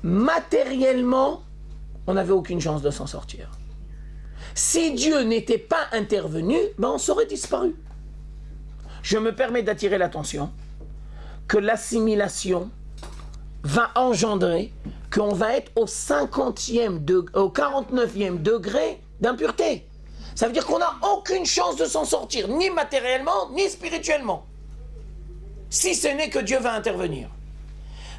Matériellement, on n'avait aucune chance de s'en sortir. Si Dieu n'était pas intervenu, ben on serait disparu. Je me permets d'attirer l'attention que l'assimilation va engendrer qu'on va être au 49e degré d'impureté. Ça veut dire qu'on n'a aucune chance de s'en sortir, ni matériellement, ni spirituellement. Si ce n'est que Dieu va intervenir.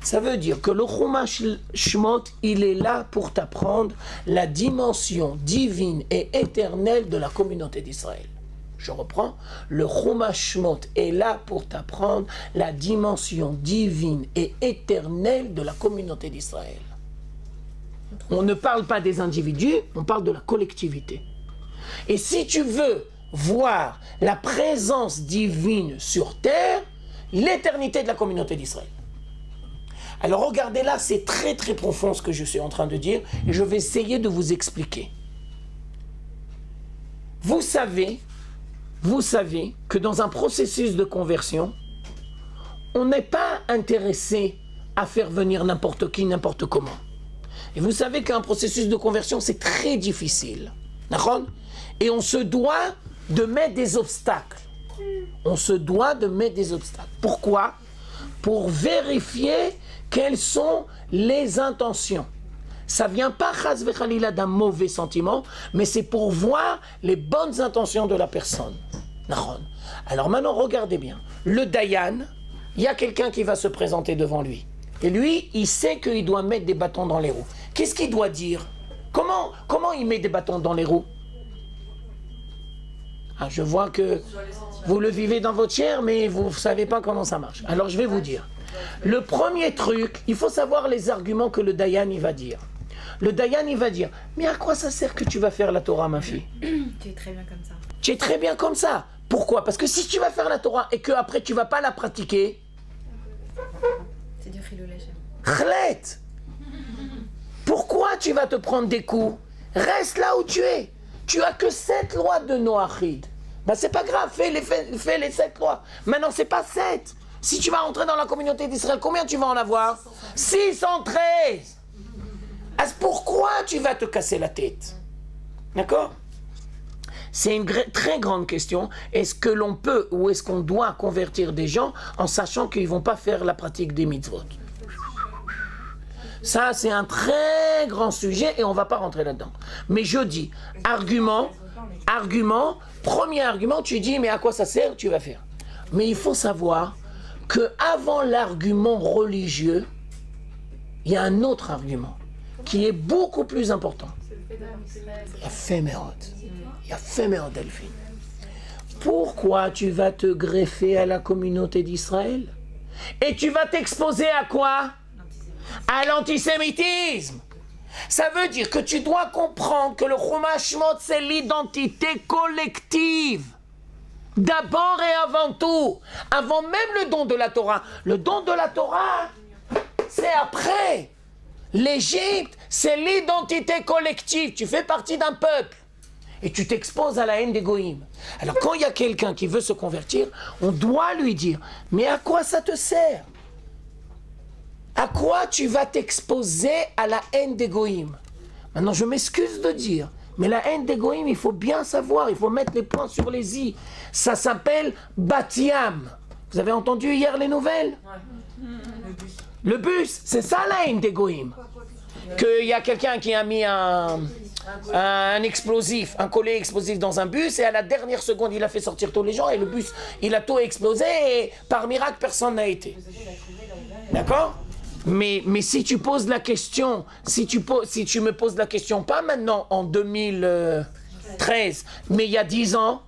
Ça veut dire que le Chumash Shemot, il est là pour t'apprendre la dimension divine et éternelle de la communauté d'Israël. Je reprends, le Chumash Shemot est là pour t'apprendre la dimension divine et éternelle de la communauté d'Israël. On ne parle pas des individus, on parle de la collectivité. Et si tu veux voir la présence divine sur terre, l'éternité de la communauté d'Israël. Alors regardez là, c'est très très profond ce que je suis en train de dire et je vais essayer de vous expliquer. Vous savez que dans un processus de conversion, on n'est pas intéressé à faire venir n'importe qui, n'importe comment. Et vous savez qu'un processus de conversion, c'est très difficile. D'accord ? Et on se doit de mettre des obstacles. On se doit de mettre des obstacles. Pourquoi ? Pour vérifier quelles sont les intentions. Ça ne vient pas, chas v'chalila, d'un mauvais sentiment, mais c'est pour voir les bonnes intentions de la personne. Alors maintenant, regardez bien. Le Dayan, il y a quelqu'un qui va se présenter devant lui. Et lui, il sait qu'il doit mettre des bâtons dans les roues. Qu'est-ce qu'il doit dire ? Comment il met des bâtons dans les roues ? Ah, je vois que vous le vivez dans votre chair, mais vous ne savez pas comment ça marche. Alors je vais vous dire. Le premier truc, il faut savoir les arguments que le Dayan il va dire. Le Dayan il va dire, mais à quoi ça sert que tu vas faire la Torah, ma fille ? Tu es très bien comme ça. Tu es très bien comme ça. Pourquoi ? Parce que si tu vas faire la Torah et qu'après tu ne vas pas la pratiquer, c'est du chilul Chlet. Pourquoi tu vas te prendre des coups ? Reste là où tu es. Tu as que 7 lois de Noachid. Ben c'est pas grave, fais les 7 lois. Maintenant, c'est pas 7. Si tu vas rentrer dans la communauté d'Israël, combien tu vas en avoir ? 613. Pourquoi tu vas te casser la tête ? D'accord ? C'est une très grande question. Est-ce que l'on peut ou est-ce qu'on doit convertir des gens en sachant qu'ils ne vont pas faire la pratique des mitzvot ? Ça, c'est un très grand sujet et on ne va pas rentrer là-dedans. Mais je dis, premier argument, tu dis, mais à quoi ça sert, tu vas faire. Mais il faut savoir qu'avant l'argument religieux, il y a un autre argument qui est beaucoup plus important. Il y a Fémérod Delphine. Pourquoi tu vas te greffer à la communauté d'Israël ? Et tu vas t'exposer à quoi ? À l'antisémitisme. Ça veut dire que tu dois comprendre que le Chumash Shemot, c'est l'identité collective. D'abord et avant tout. Avant même le don de la Torah. Le don de la Torah, c'est après. L'Égypte, c'est l'identité collective. Tu fais partie d'un peuple. Et tu t'exposes à la haine des goïms. Alors quand il y a quelqu'un qui veut se convertir, on doit lui dire, mais à quoi ça te sert ? À quoi tu vas t'exposer à la haine des goïms ? Maintenant, je m'excuse de dire, mais la haine des goïms, il faut bien savoir, il faut mettre les points sur les i. Ça s'appelle Bat-Yam. Vous avez entendu hier les nouvelles ? Le bus, c'est ça la haine des goïms. qu'il y a quelqu'un qui a mis un explosif, un collet explosif dans un bus, et à la dernière seconde, il a fait sortir tous les gens, et le bus, il a tout explosé, et par miracle, personne n'a été. D'accord ? Mais si tu poses la question, si tu me poses la question, pas maintenant, en 2013, mais il y a 10 ans,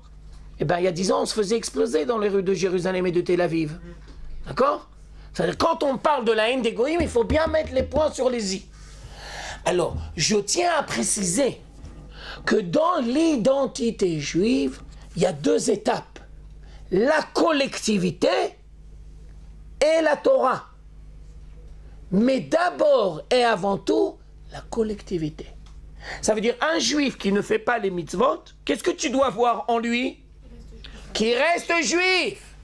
eh bien, il y a 10 ans, on se faisait exploser dans les rues de Jérusalem et de Tel Aviv. D'accord ? C'est-à-dire, quand on parle de la haine des goïms, il faut bien mettre les points sur les i. Alors, je tiens à préciser que dans l'identité juive, il y a 2 étapes. La collectivité et la Torah. Mais d'abord et avant tout, la collectivité. Ça veut dire, un juif qui ne fait pas les mitzvot, qu'est-ce que tu dois voir en lui ? Qui reste juif.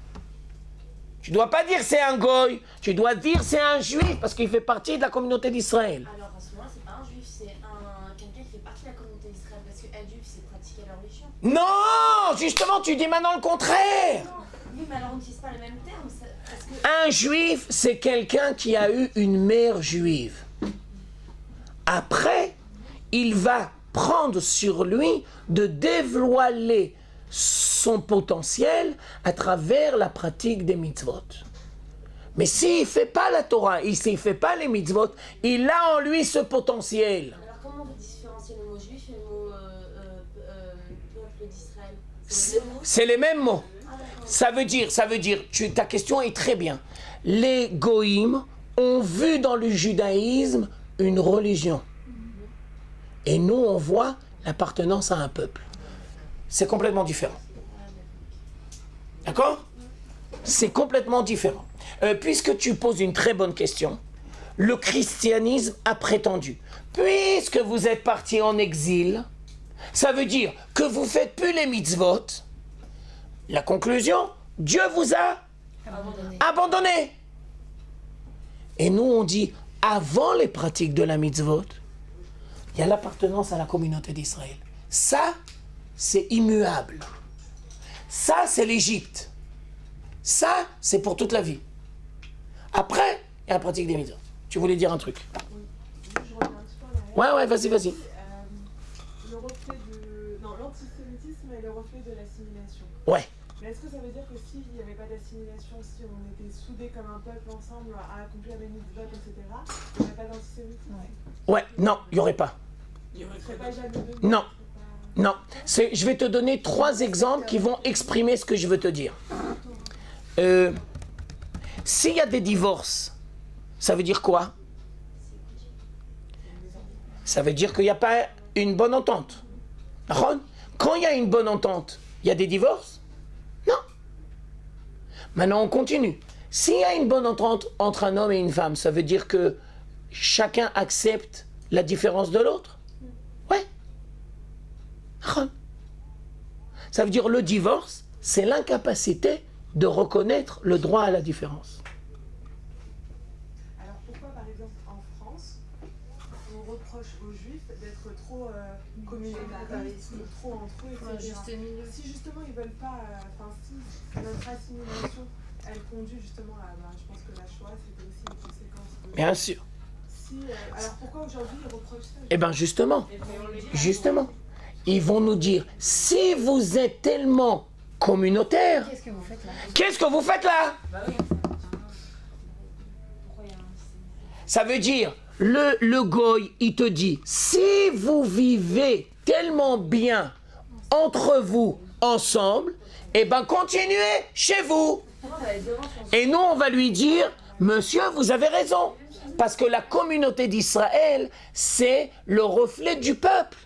Tu ne dois pas dire c'est un goy, tu dois dire c'est un juif parce qu'il fait partie de la communauté d'Israël. Alors à ce moment-là, c'est pas un juif, c'est quelqu'un qui fait partie de la communauté d'Israël. Parce qu'un juif, c'est pratiquer leur religion. Non, justement, tu dis maintenant le contraire. Non, oui, mais alors on n'utilise pas les mêmes termes. Parce que... Un juif, c'est quelqu'un qui a eu une mère juive. Après, il va prendre sur lui de dévoiler son potentiel à travers la pratique des mitzvot. Mais s'il ne fait pas la Torah, s'il ne fait pas les mitzvot, il a en lui ce potentiel. Alors comment on peut différencier le mot juif et le mot peuple d'Israël? C'est les mêmes mots. Ça veut dire, ta question est très bien. Les goïms ont vu dans le judaïsme une religion. Et nous, on voit l'appartenance à un peuple. C'est complètement différent. D'accord ? C'est complètement différent. Puisque tu poses une très bonne question, le christianisme a prétendu, puisque vous êtes partis en exil, ça veut dire que vous ne faites plus les mitzvot. La conclusion, Dieu vous a abandonné. Et nous, on dit, avant les pratiques de la mitzvot, il y a l'appartenance à la communauté d'Israël. Ça, c'est immuable. Ça, c'est l'Égypte. Ça, c'est pour toute la vie. Après, il y a la pratique des mitzvot. Tu voulais dire un truc? Oui. Je reviens un petit peu en arrière. Ouais, vas-y. Le reflet de... Non, l'antisémitisme est le reflet de l'assimilation. Ouais. Mais est-ce que ça veut dire que s'il n'y avait pas d'assimilation, si on était soudés comme un peuple ensemble à accomplir des mitzvot, etc., il n'y aurait pas d'antisémitisme? Ouais, non, il n'y aurait pas. Il n'y aurait pas jamais de... Non. Non. Je vais te donner 3 exemples qui vont exprimer ce que je veux te dire. S'il y a des divorces, ça veut dire quoi? Ça veut dire qu'il n'y a pas une bonne entente. Quand il y a une bonne entente, il y a des divorces? Non. Maintenant, on continue. S'il y a une bonne entente entre un homme et une femme, ça veut dire que chacun accepte la différence de l'autre? Ouais. Ça veut dire le divorce, c'est l'incapacité de reconnaître le droit à la différence. Alors pourquoi, par exemple, en France, on reproche aux Juifs d'être trop communautaristes, trop entre eux, etc. Si justement ils veulent pas, si notre assimilation, elle conduit justement à, je pense que la Shoah, c'était aussi une conséquence de... Bien sûr. Alors pourquoi aujourd'hui ils reprochent ça? Eh bien justement, ils vont nous dire, si vous êtes tellement communautaire, qu'est-ce que vous faites là? Ça veut dire, le goy, il te dit, si vous vivez tellement bien entre vous, ensemble, eh bien continuez chez vous. Et nous, on va lui dire, monsieur, vous avez raison. Parce que la communauté d'Israël, c'est le reflet du peuple.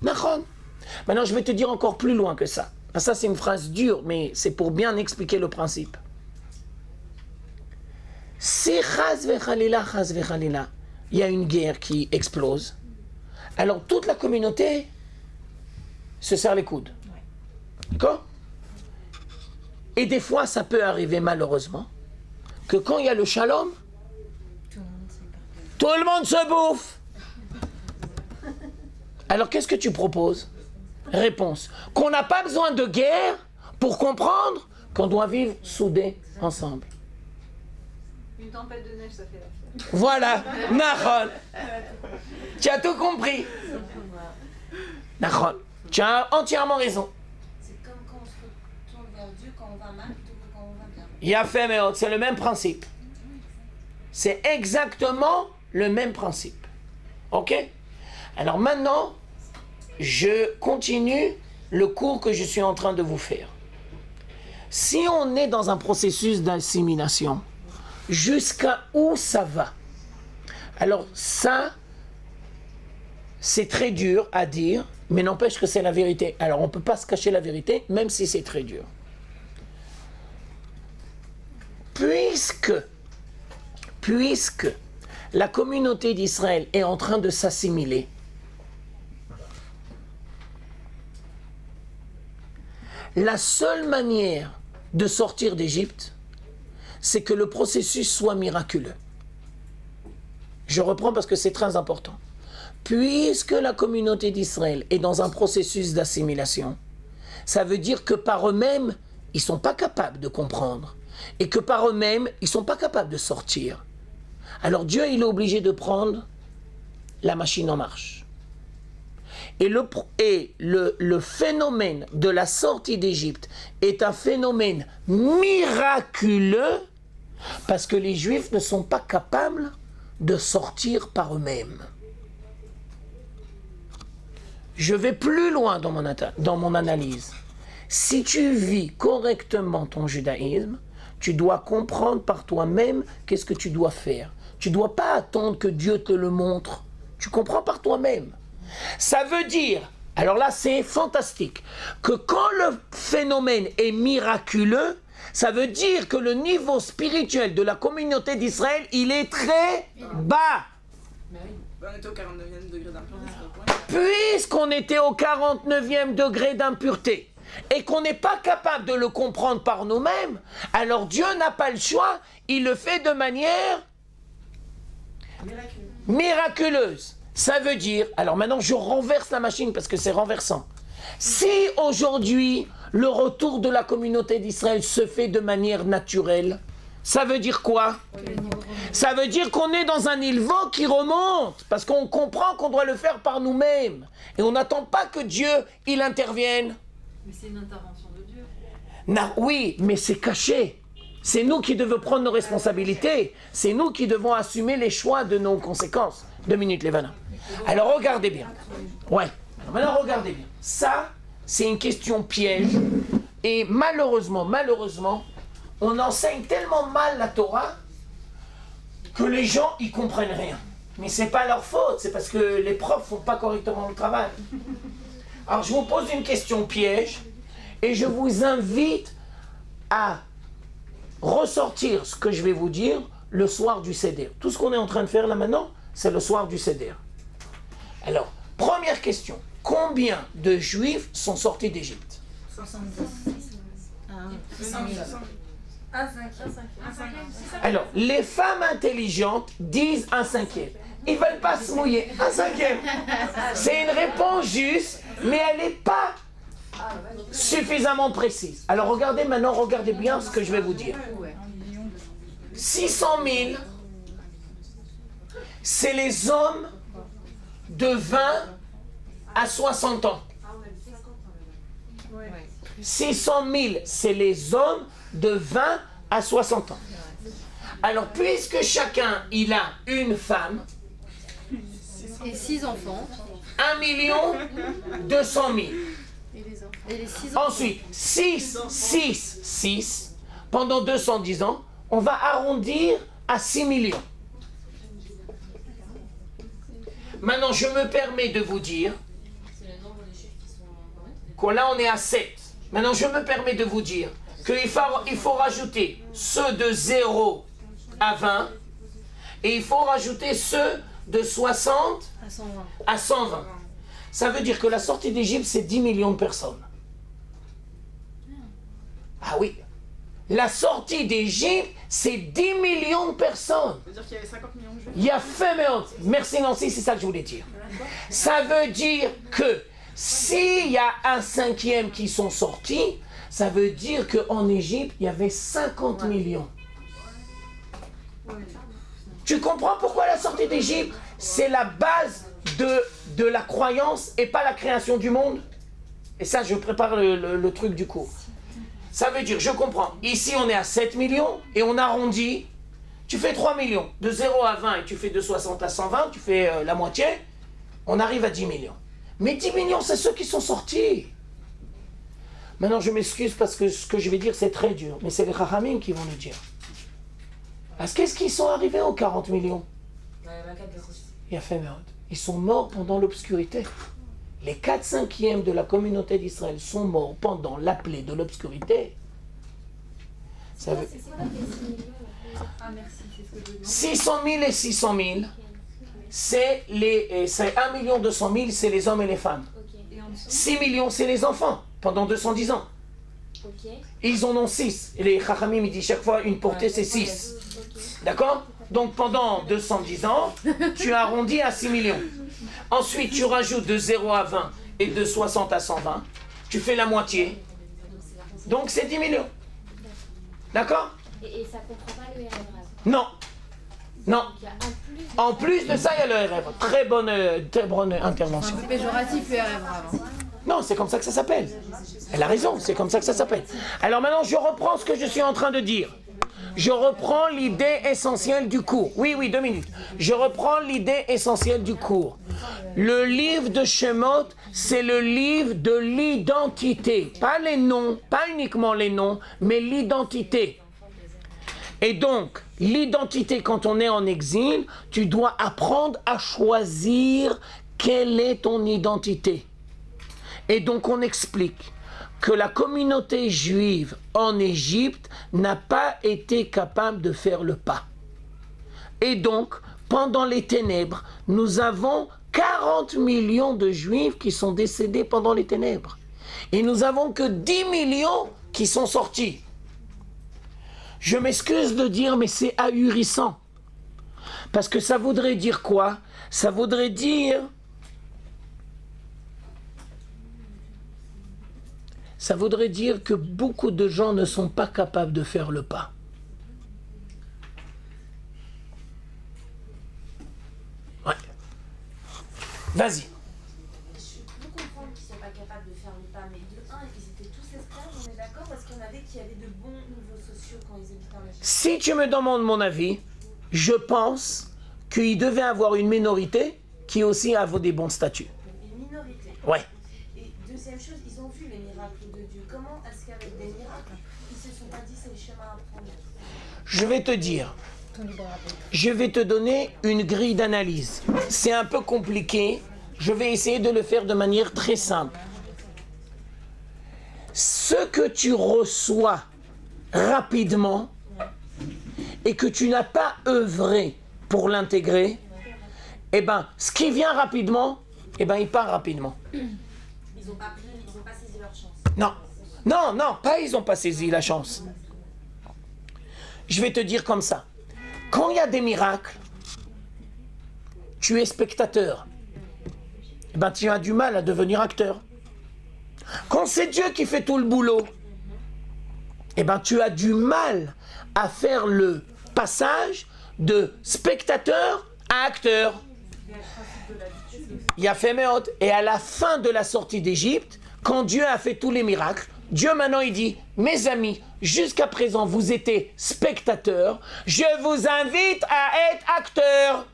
Maintenant, je vais te dire encore plus loin que ça. Ça, c'est une phrase dure, mais c'est pour bien expliquer le principe. Si chas vechalila, il y a une guerre qui explose, alors toute la communauté se serre les coudes. D'accord? Et des fois, ça peut arriver malheureusement que quand il y a le shalom, tout le monde se bouffe. Alors qu'est-ce que tu proposes? Réponse. Qu'on n'a pas besoin de guerre pour comprendre qu'on doit vivre soudés ensemble. Une tempête de neige, ça fait l'affaire. Voilà, Nahon. Tu as tout compris. Nahon. Tu as entièrement raison. C'est comme quand on se retourne vers Dieu quand on va mal plutôt que quand on va bien. Yafé Meod, c'est le même principe. C'est exactement le même principe. Ok? Alors maintenant, je continue le cours que je suis en train de vous faire. Si on est dans un processus d'assimilation, jusqu'à où ça va? Alors ça, c'est très dur à dire, mais n'empêche que c'est la vérité. Alors on ne peut pas se cacher la vérité, même si c'est très dur. Puisque la communauté d'Israël est en train de s'assimiler, la seule manière de sortir d'Égypte, c'est que le processus soit miraculeux. Je reprends parce que c'est très important. Puisque la communauté d'Israël est dans un processus d'assimilation, ça veut dire que par eux-mêmes, ils ne sont pas capables de comprendre. Et que par eux-mêmes, ils ne sont pas capables de sortir. Alors Dieu, il est obligé de prendre la machine en marche. Et le phénomène de la sortie d'Égypte est un phénomène miraculeux parce que les Juifs ne sont pas capables de sortir par eux-mêmes. Je vais plus loin dans mon analyse. Si tu vis correctement ton judaïsme, tu dois comprendre par toi-même qu'est-ce que tu dois faire. Tu ne dois pas attendre que Dieu te le montre. Tu comprends par toi-même. Ça veut dire, alors là c'est fantastique, que quand le phénomène est miraculeux, ça veut dire que le niveau spirituel de la communauté d'Israël, il est très bas. On était au 49e degré d'impureté. Puisqu'on était au 49e degré d'impureté et qu'on n'est pas capable de le comprendre par nous-mêmes, alors Dieu n'a pas le choix, il le fait de manière miraculeuse. Ça veut dire, alors maintenant je renverse la machine parce que c'est renversant. Si aujourd'hui le retour de la communauté d'Israël se fait de manière naturelle, ça veut dire quoi? Ça veut dire qu'on est dans un niveau qui remonte, parce qu'on comprend qu'on doit le faire par nous-mêmes. Et on n'attend pas que Dieu, il intervienne. Mais c'est une intervention de Dieu. Oui, mais c'est caché. C'est nous qui devons prendre nos responsabilités. C'est nous qui devons assumer les choix de nos conséquences. 2 minutes, Lévana. Alors regardez bien. Ouais. Maintenant regardez bien. Ça, c'est une question piège. Et malheureusement, on enseigne tellement mal la Torah que les gens y comprennent rien. Mais c'est pas leur faute, c'est parce que les profs font pas correctement le travail. Alors je vous pose une question piège et je vous invite à ressortir ce que je vais vous dire le soir du Seder. Tout ce qu'on est en train de faire là maintenant, c'est le soir du Seder. Alors, première question. Combien de Juifs sont sortis d'Égypte? 70. Alors, les femmes intelligentes disent 1/5. Ils ne veulent pas se mouiller. 1/5. C'est une réponse juste, mais elle n'est pas suffisamment précise. Alors, regardez maintenant, regardez bien ce que je vais vous dire. 600 000, c'est les hommes de 20 à 60 ans. 600 000, c'est les hommes de 20 à 60 ans. Alors, puisque chacun, il a une femme, Et 6 enfants. 1 200 000. Et les 6 enfants. Ensuite, 6, pendant 210 ans, on va arrondir à 6 millions. Maintenant, je me permets de vous dire que là, on est à 7. Maintenant, je me permets de vous dire qu'il faut rajouter ceux de 0 à 20 et il faut rajouter ceux de 60 à 120. Ça veut dire que la sortie d'Égypte, c'est 10 millions de personnes. Ah oui. La sortie d'Égypte, c'est 10 millions de personnes. Ça veut dire qu'il y avait 50 millions de Juifs. Il y a fait, merci Nancy, c'est ça que je voulais dire. Ça veut dire que s'il y a 1/5 qui sont sortis, ça veut dire qu'en Égypte, il y avait 50 millions. Tu comprends pourquoi la sortie d'Égypte, c'est la base de la croyance et pas la création du monde? Et ça, je prépare le truc du cours. Ça veut dire, je comprends, ici on est à 7 millions et on arrondit, tu fais 3 millions, de 0 à 20 et tu fais de 60 à 120, tu fais la moitié, on arrive à 10 millions. Mais 10 millions, c'est ceux qui sont sortis. Maintenant, je m'excuse parce que ce que je vais dire, c'est très dur, mais c'est les Chachamim qui vont nous dire. Parce qu'est-ce qu'ils sont arrivés aux 40 millions? Il a fait merde. Ils sont morts pendant l'obscurité. Les 4/5 de la communauté d'Israël sont morts pendant l'appelée de l'obscurité. Ça veut... 600 000 et 600 000, c'est 1 200 000, c'est les hommes et les femmes. 6 millions, c'est les enfants, pendant 210 ans. Ils en ont 6. Et les Chachamim, ils disent chaque fois, une portée, c'est 6. D'accord? Donc pendant 210 ans, tu arrondis à 6 millions. Ensuite, tu rajoutes de 0 à 20 et de 60 à 120. Tu fais la moitié. Donc c'est 10 millions. D'accord? Et ça ne comprend pas le RRF? Non. Non. En plus de ça, il y a le RRF. Très bonne intervention. C'est péjoratif le RRF. Non, c'est comme ça que ça s'appelle. Elle a raison, c'est comme ça que ça s'appelle. Alors maintenant, je reprends ce que je suis en train de dire. Je reprends l'idée essentielle du cours. Oui, 2 minutes. Je reprends l'idée essentielle du cours. Le livre de Shemot, c'est le livre de l'identité. Pas les noms, pas uniquement les noms, mais l'identité. Et donc, l'identité, quand on est en exil, tu dois apprendre à choisir quelle est ton identité. Et donc, on explique que la communauté juive en Égypte n'a pas été capable de faire le pas. Et donc, pendant les ténèbres, nous avons 40 millions de juifs qui sont décédés pendant les ténèbres. Et nous avons que 10 millions qui sont sortis. Je m'excuse de dire, mais c'est ahurissant. Parce que ça voudrait dire quoi? Ça voudrait dire... Ça voudrait dire que beaucoup de gens ne sont pas capables de faire le pas. Ouais. Vas-y. Je peux comprendre qu'ils ne sont pas capables de faire le pas, mais de un, ils étaient tous esclaves, on est d'accord, parce qu'il y en avait qui avaient de bons niveaux sociaux quand ils habitaient en Égypte. Si tu me demandes mon avis, je pense qu'il devait avoir une minorité qui aussi avait des bons statuts. Une minorité. Ouais. Et deuxième chose, ils ont vu les miracles de Dieu. Comment est-ce qu'avec des miracles, ils se sont pas dit c'est le chemin à prendre? Je vais te dire, je vais te donner une grille d'analyse. C'est un peu compliqué, je vais essayer de le faire de manière très simple. Ce que tu reçois rapidement et que tu n'as pas œuvré pour l'intégrer, eh ben, ce qui vient rapidement, eh ben, il part rapidement. Ils n'ont pas saisi leur chance. Non, pas ils n'ont pas saisi la chance. Je vais te dire comme ça. Quand il y a des miracles, tu es spectateur. Eh ben, tu as du mal à devenir acteur. Quand c'est Dieu qui fait tout le boulot, eh ben, tu as du mal à faire le passage de spectateur à acteur. Il y a fait méhot. Et à la fin de la sortie d'Égypte, quand Dieu a fait tous les miracles, Dieu maintenant il dit, mes amis, jusqu'à présent vous étiez spectateurs, je vous invite à être acteurs.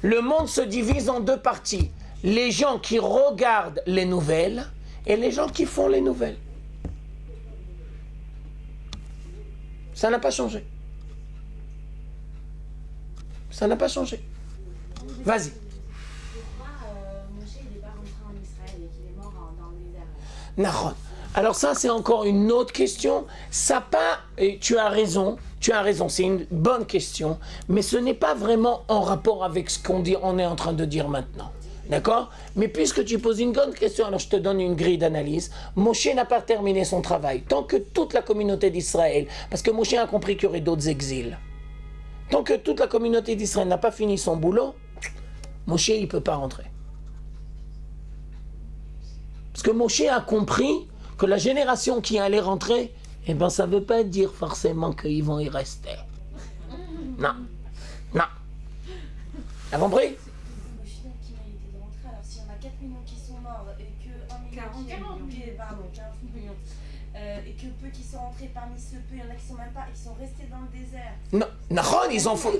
Le monde se divise en deux parties. Les gens qui regardent les nouvelles et les gens qui font les nouvelles. Ça n'a pas changé. Ça n'a pas changé. Vas-y. Nahon. Alors ça, c'est encore une autre question. Ça pas, et tu as raison, c'est une bonne question, mais ce n'est pas vraiment en rapport avec ce qu'on est en train de dire maintenant. D'accord? Mais puisque tu poses une bonne question, alors je te donne une grille d'analyse. Moshe n'a pas terminé son travail. Tant que toute la communauté d'Israël, parce que Moshe a compris qu'il y aurait d'autres exils, tant que toute la communauté d'Israël n'a pas fini son boulot, Moshe, il ne peut pas rentrer. Parce que Moshe a compris que la génération qui allait rentrer, eh bien ça ne veut pas dire forcément qu'ils vont y rester. Non. Non. T'as compris? Le final qui méritait de rentrer, alors s'il y en a 4 millions qui sont morts et que 1 million pardon, 40 millions, et que peu qui sont rentrés parmi ce peu, il y en a qui sont même pas, et qui sont restés dans le désert. Non, Nahon, ils en font.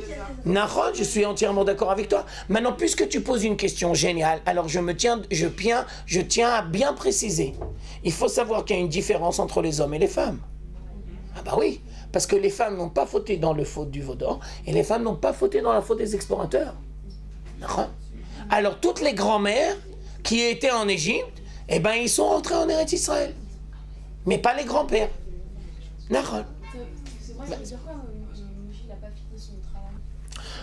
Nahon, je suis entièrement d'accord avec toi. Maintenant, puisque tu poses une question géniale, alors je tiens à bien préciser. Il faut savoir qu'il y a une différence entre les hommes et les femmes. Ah bah oui, parce que les femmes n'ont pas fauté dans le faute du veau d'or, et les femmes n'ont pas fauté dans la faute des explorateurs. Alors, toutes les grand-mères qui étaient en Égypte, eh ben, ils sont rentrés en Eretz Israël. Mais pas les grands-pères. Nahon. C'est vrai, ça veut dire quoi, Moshe, il n'a pas fini son travail?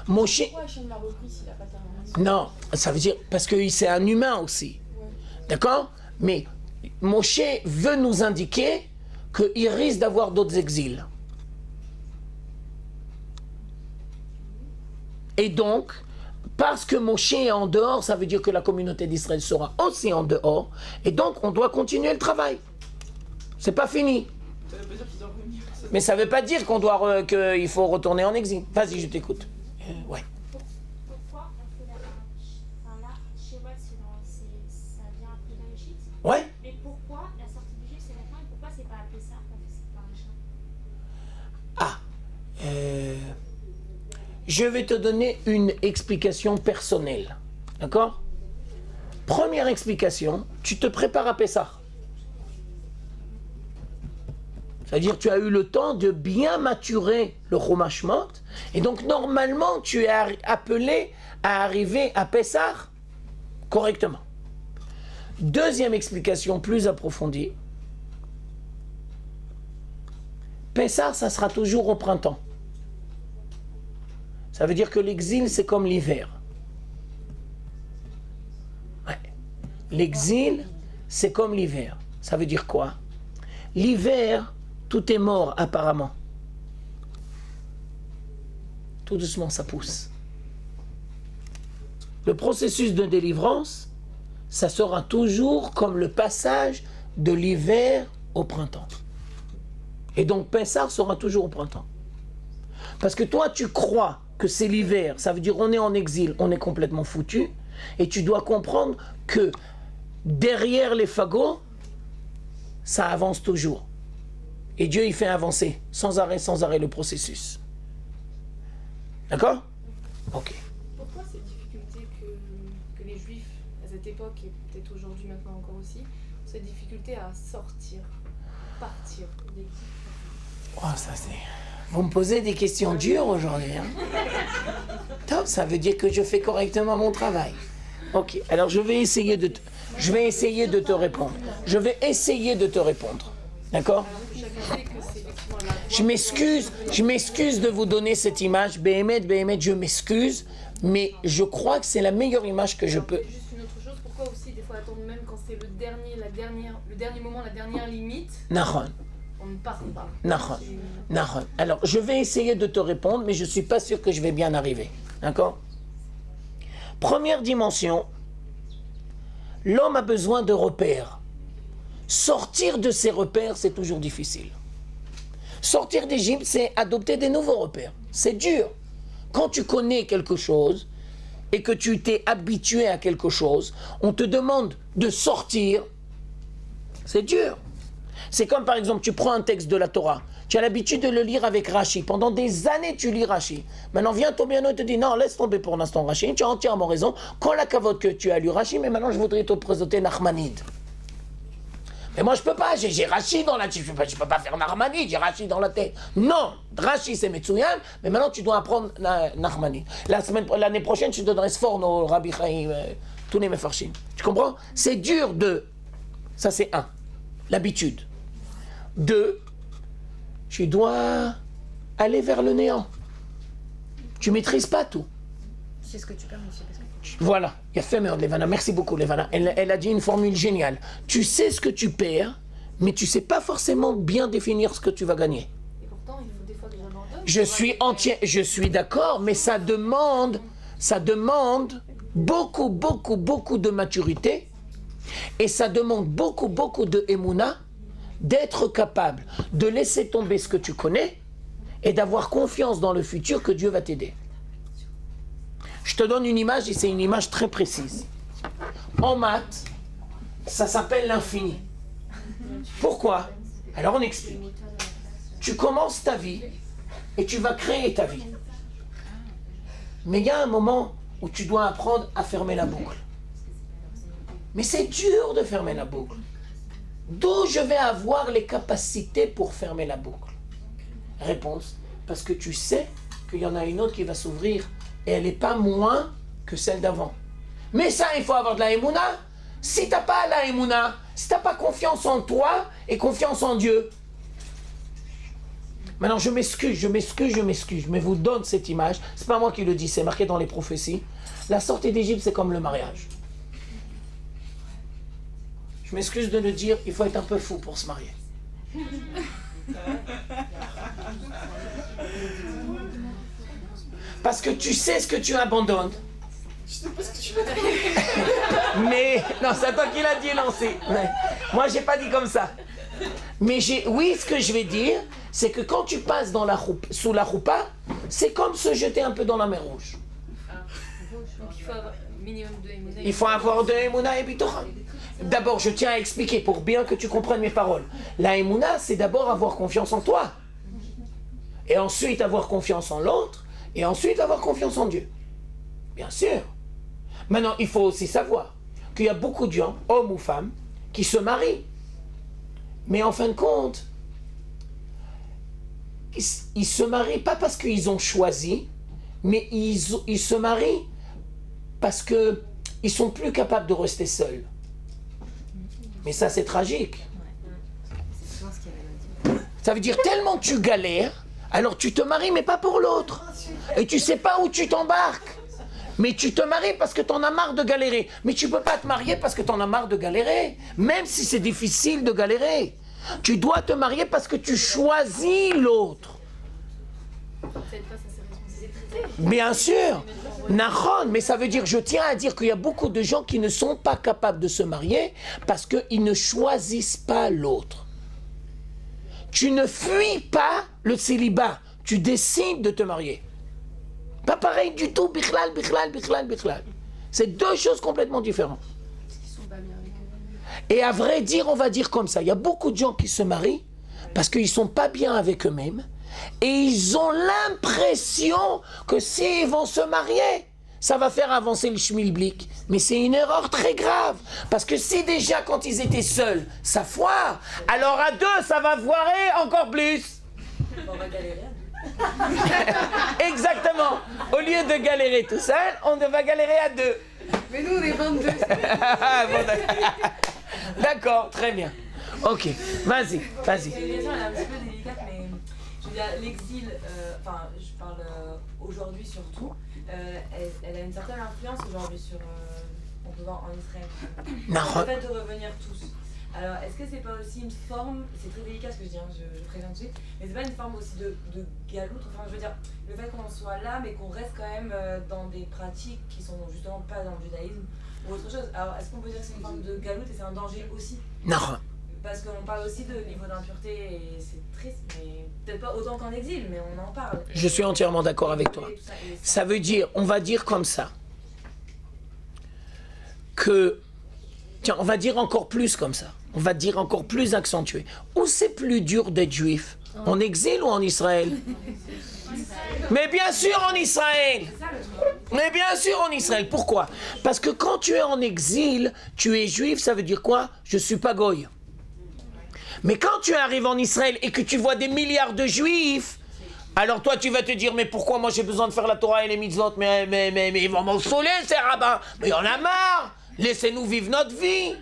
Moshe. Pourquoi Hachem l'a repris s'il n'a pas terminé? Non, ça veut dire, parce que c'est un humain aussi. Ouais. D'accord? Mais Moshe veut nous indiquer qu'il risque d'avoir d'autres exils. Et donc, parce que Moshe est en dehors, ça veut dire que la communauté d'Israël sera aussi en dehors. Et donc, on doit continuer le travail. C'est pas fini. Ça veut pas dire qu'ils doivent revenir. Mais ça veut pas dire qu'il faut retourner en exil. Vas-y, je t'écoute. Ouais. Pourquoi on fait là, chez moi, ça vient après l'Égypte. Ouais. Mais pourquoi la sortie d'Égypte c'est maintenant et pourquoi c'est pas appelé ça qu'on fait ça par machin? Je vais te donner une explication personnelle. D'accord? Première explication, tu te prépares à Pessah. C'est-à-dire tu as eu le temps de bien maturer le Chumash Shemot, et donc normalement tu es appelé à arriver à Pessah correctement. Deuxième explication plus approfondie, Pessah ça sera toujours au printemps. Ça veut dire que l'exil c'est comme l'hiver. Ouais. L'exil c'est comme l'hiver. Ça veut dire quoi? L'hiver, tout est mort apparemment. Tout doucement, ça pousse. Le processus de délivrance, ça sera toujours comme le passage de l'hiver au printemps. Et donc, Pessah sera toujours au printemps. Parce que toi, tu crois que c'est l'hiver, ça veut dire on est en exil, on est complètement foutu, et tu dois comprendre que derrière les fagots, ça avance toujours. Et Dieu, il fait avancer sans arrêt le processus. D'accord? Ok. Pourquoi ces difficultés que les Juifs, à cette époque, et peut-être aujourd'hui maintenant encore aussi, ont cette difficulté à sortir, partir d'Égypte? Oh, ça c'est... Vous me posez des questions dures aujourd'hui. Hein? Top, ça veut dire que je fais correctement mon travail. Ok, alors je vais essayer de te répondre. Je vais essayer de te répondre. D'accord? Je m'excuse de vous donner cette image. Béhémet, je m'excuse, mais je crois que c'est la meilleure image que je peux. Juste une autre chose, pourquoi aussi des fois attendre même quand c'est le dernier moment, la dernière limite? Nahon. On ne part pas. Nahon. Alors, je vais essayer de te répondre, mais je ne suis pas sûr que je vais bien arriver. D'accord? Première dimension, l'homme a besoin de repères. Sortir de ces repères, c'est toujours difficile. Sortir d'Égypte, c'est adopter des nouveaux repères. C'est dur. Quand tu connais quelque chose et que tu t'es habitué à quelque chose, on te demande de sortir. C'est dur. C'est comme par exemple, tu prends un texte de la Torah. Tu as l'habitude de le lire avec Rashi. Pendant des années, tu lis Rashi. Maintenant, vient ton bien et te dit, non, laisse tomber pour l'instant Rashi. Tu as entièrement raison. Quand la cavote que tu as lu Rashi, mais maintenant, je voudrais te présenter Nachmanide. Mais moi, je peux pas. J'ai Rashi dans la tête. Je peux pas faire Nachmanide. J'ai Rashi dans la tête. Non. Rashi, c'est Metsuyan. Mais maintenant, tu dois apprendre Nachmanide. L'année prochaine, je te donnerai Sforno, au Rabbi Chaim, tous les Mefarshim. Tu comprends? C'est dur de... Ça, c'est un. L'habitude. 2, tu dois aller vers le néant. Tu maîtrises pas tout. C'est ce que tu perds aussi. Voilà, il y a fait merde, Levana. Merci beaucoup, Levana. Elle a dit une formule géniale. Tu sais ce que tu perds, mais tu sais pas forcément bien définir ce que tu vas gagner. Et pourtant, il faut des fois que j'abandonne. Je suis d'accord, mais ça demande beaucoup de maturité, et ça demande beaucoup de émouna d'être capable de laisser tomber ce que tu connais et d'avoir confiance dans le futur que Dieu va t'aider. Je te donne une image et c'est une image très précise. En maths, ça s'appelle l'infini. Pourquoi? Alors on explique. Tu commences ta vie et tu vas créer ta vie. Mais il y a un moment où tu dois apprendre à fermer la boucle. Mais c'est dur de fermer la boucle. D'où je vais avoir les capacités pour fermer la boucle? Réponse, parce que tu sais qu'il y en a une autre qui va s'ouvrir et elle n'est pas moins que celle d'avant. Mais ça, il faut avoir de la émouna. Si tu n'as pas la émouna, si tu n'as pas confiance en toi et confiance en Dieu. Maintenant, je m'excuse, mais vous donne cette image. C'est pas moi qui le dis, c'est marqué dans les prophéties. La sortie d'Égypte, c'est comme le mariage. Je m'excuse de le dire, il faut être un peu fou pour se marier. Parce que tu sais ce que tu abandonnes. Je sais pas ce que tu veux dire. Mais, non, c'est toi qui l'as dit, lancé. Ouais. Moi, j'ai pas dit comme ça. Mais oui, ce que je vais dire, c'est que quand tu passes dans sous la roupa, c'est comme se jeter un peu dans la mer Rouge. Donc il faut avoir minimum de émouna. Il faut avoir de émouna et bitocha. D'abord, je tiens à expliquer pour bien que tu comprennes mes paroles. La émouna, c'est d'abord avoir confiance en toi. Et ensuite avoir confiance en l'autre. Et ensuite avoir confiance en Dieu. Bien sûr. Maintenant, il faut aussi savoir qu'il y a beaucoup de gens, hommes ou femmes, qui se marient. Mais en fin de compte, ils se marient pas parce qu'ils ont choisi, mais ils se marient parce qu'ils ne sont plus capables de rester seuls. Mais ça, c'est tragique. Ça veut dire tellement tu galères, alors tu te maries, mais pas pour l'autre. Et tu sais pas où tu t'embarques. Mais tu te maries parce que tu en as marre de galérer. Mais tu peux pas te marier parce que tu en as marre de galérer. Même si c'est difficile de galérer. Tu dois te marier parce que tu choisis l'autre. Bien sûr. Nahon, mais ça veut dire, je tiens à dire qu'il y a beaucoup de gens qui ne sont pas capables de se marier parce qu'ils ne choisissent pas l'autre. Tu ne fuis pas le célibat. Tu décides de te marier. Pas pareil du tout, bichlal. C'est deux choses complètement différentes. Et à vrai dire, on va dire comme ça, il y a beaucoup de gens qui se marient parce qu'ils ne sont pas bien avec eux-mêmes et ils ont l'impression que s'ils vont se marier, ça va faire avancer le schmilblick. Mais c'est une erreur très grave. Parce que si déjà quand ils étaient seuls, ça foire, alors à deux, ça va foirer encore plus. On va galérer. Exactement. Au lieu de galérer tout seul, on va galérer à deux. Mais nous, on est 22. D'accord, très bien. Ok, vas-y. La question elle est un petit peu délicate, mais je veux dire, l'exil, enfin, je parle aujourd'hui surtout, elle a une certaine influence aujourd'hui sur, on peut voir en Israël, le fait de revenir tous. Alors, est-ce que c'est pas aussi une forme, c'est très délicat ce que je dis, hein, je préviens tout de suite, mais c'est pas une forme aussi de galoute, enfin je veux dire, le fait qu'on soit là, mais qu'on reste quand même dans des pratiques qui sont justement pas dans le judaïsme ou autre chose. Alors, est-ce qu'on peut dire que c'est une forme de galoute et c'est un danger aussi? Non. Parce qu'on parle aussi de niveau d'impureté et c'est triste, mais peut-être pas autant qu'en exil, mais on en parle. Je suis entièrement d'accord avec toi. Ça veut dire, on va dire comme ça, que, tiens, on va dire encore plus comme ça. On va dire encore plus accentué. Où c'est plus dur d'être juif? En exil ou en Israël? Mais bien sûr en Israël. Mais bien sûr en Israël. Pourquoi? Parce que quand tu es en exil, tu es juif, ça veut dire quoi? Je suis pas goy. Mais quand tu arrives en Israël et que tu vois des milliards de juifs, alors toi tu vas te dire, mais pourquoi moi j'ai besoin de faire la Torah et les mitzvot? Mais ils vont m'ausoler ces rabbins. Mais il y en a marre. Laissez-nous vivre notre vie.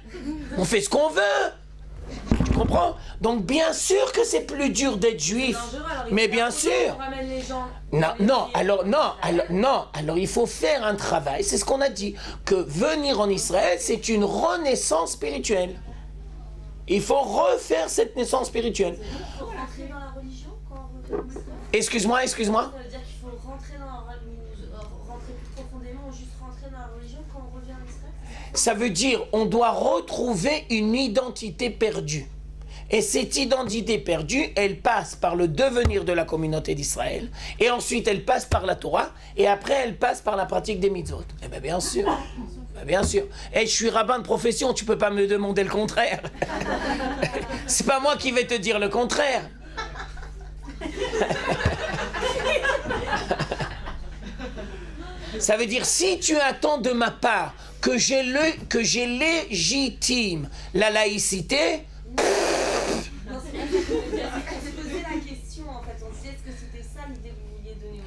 On fait ce qu'on veut. Tu comprends? Donc bien sûr que c'est plus dur d'être juif. Mais bien sûr. Alors il faut faire un travail. C'est ce qu'on a dit. Que venir en Israël, c'est une renaissance spirituelle. Il faut refaire cette naissance spirituelle. Il faut rentrer dans la religion quand on revient en Israël? Excuse-moi. Ça veut dire qu'il faut rentrer plus profondément ou juste rentrer dans la religion quand on revient en Israël? Ça veut dire on doit retrouver une identité perdue. Et cette identité perdue, elle passe par le devenir de la communauté d'Israël, et ensuite elle passe par la Torah, et après elle passe par la pratique des mitzvot. Eh bien bien sûr, bien sûr. Et je suis rabbin de profession, tu peux pas me demander le contraire. C'est pas moi qui vais te dire le contraire. Ça veut dire, si tu attends de ma part que j'ai légitime la laïcité, On se posait la question en fait, on se disait est-ce que c'était ça l'idée que vous vouliez donner?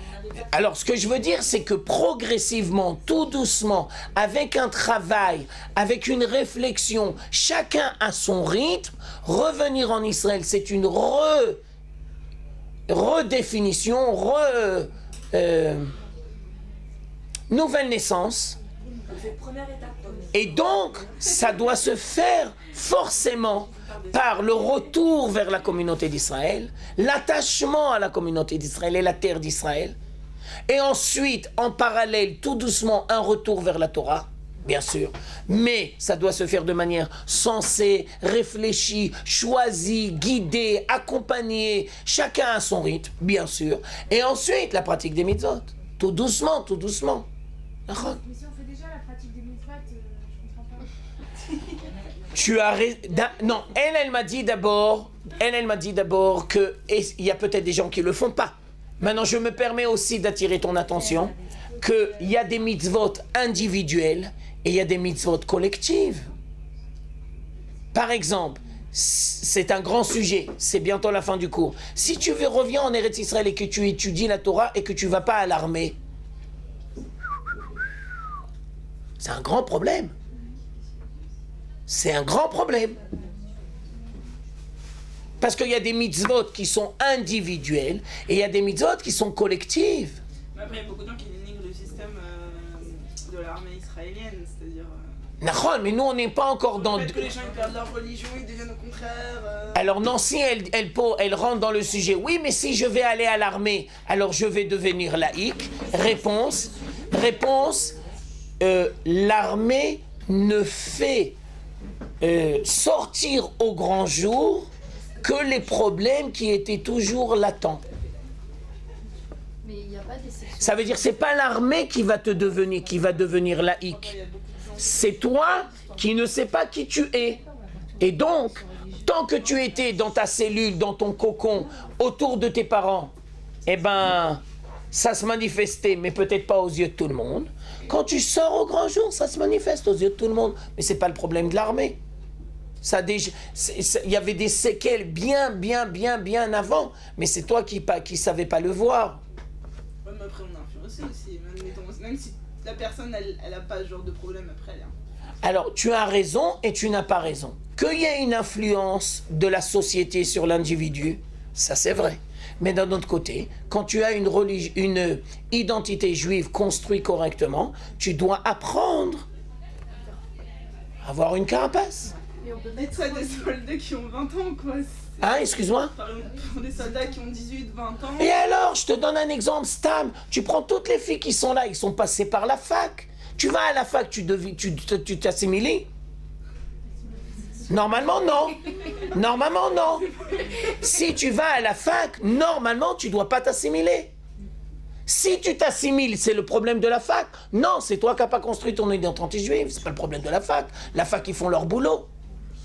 alors ce que je veux dire, c'est que progressivement, tout doucement, avec un travail, avec une réflexion, chacun à son rythme, revenir en Israël, c'est une redéfinition, nouvelle naissance. Et donc, ça doit se faire forcément par le retour vers la communauté d'Israël, l'attachement à la communauté d'Israël et la terre d'Israël, et ensuite, en parallèle, tout doucement, un retour vers la Torah, bien sûr, mais ça doit se faire de manière sensée, réfléchie, choisie, guidée, accompagnée, chacun à son rythme, bien sûr, et ensuite, la pratique des mitzvot, tout doucement, tout doucement. Mais si on fait déjà la pratique des mitzvot, je comprends pas. Tu as non, elle m'a dit d'abord, que il y a peut-être des gens qui le font pas. Maintenant, je me permets aussi d'attirer ton attention qu'il y a des mitzvot individuels et il y a des mitzvot collectives. Par exemple, c'est un grand sujet, c'est bientôt la fin du cours. Si tu reviens en Eretz Israël et que tu étudies la Torah et que tu vas pas à l'armée, c'est un grand problème. C'est un grand problème. Parce qu'il y a des mitzvot qui sont individuels et il y a des mitzvot qui sont collectives. Mais après, il y a beaucoup de gens qui dénigrent le système de l'armée israélienne, c'est-à-dire... Nahon, mais nous, on n'est pas encore dans... Le fait que les gens ils perdent leur religion, ils deviennent au contraire... Alors Nancy, elle rentre dans le sujet. Oui, mais si je vais aller à l'armée, alors je vais devenir laïque. Réponse, l'armée ne fait sortir au grand jour que les problèmes qui étaient toujours latents. Mais il n'y a pas d'exception. Ça veut dire c'est pas l'armée qui va devenir laïque. C'est toi qui ne sais pas qui tu es. Et donc, tant que tu étais dans ta cellule, dans ton cocon, autour de tes parents, eh ben, ça se manifestait, mais peut-être pas aux yeux de tout le monde. Quand tu sors au grand jour, ça se manifeste aux yeux de tout le monde. Mais c'est pas le problème de l'armée. Il y avait des séquelles bien avant, mais c'est toi qui savais pas le voir. Ouais, mais après, on est influencé aussi. Même si la personne, elle a pas ce genre de problème après. Alors, tu as raison et tu n'as pas raison. Qu'il y ait une influence de la société sur l'individu, ça c'est vrai. Mais d'un autre côté, quand tu as une identité juive construite correctement, tu dois apprendre à avoir une carapace. Et on peut mettre ça des soldats qui ont 20 ans, quoi. Ah, excuse-moi. Pour des soldats qui ont 18, 20 ans. Et alors, je te donne un exemple, Stam. Tu prends toutes les filles qui sont là, ils sont passées par la fac. Tu vas à la fac, tu t'assimiles? Normalement, non. Normalement, non. Si tu vas à la fac, normalement, tu ne dois pas t'assimiler. Si tu t'assimiles, c'est le problème de la fac. Non, c'est toi qui n'as pas construit ton identité juive. C'est pas le problème de la fac. La fac, ils font leur boulot.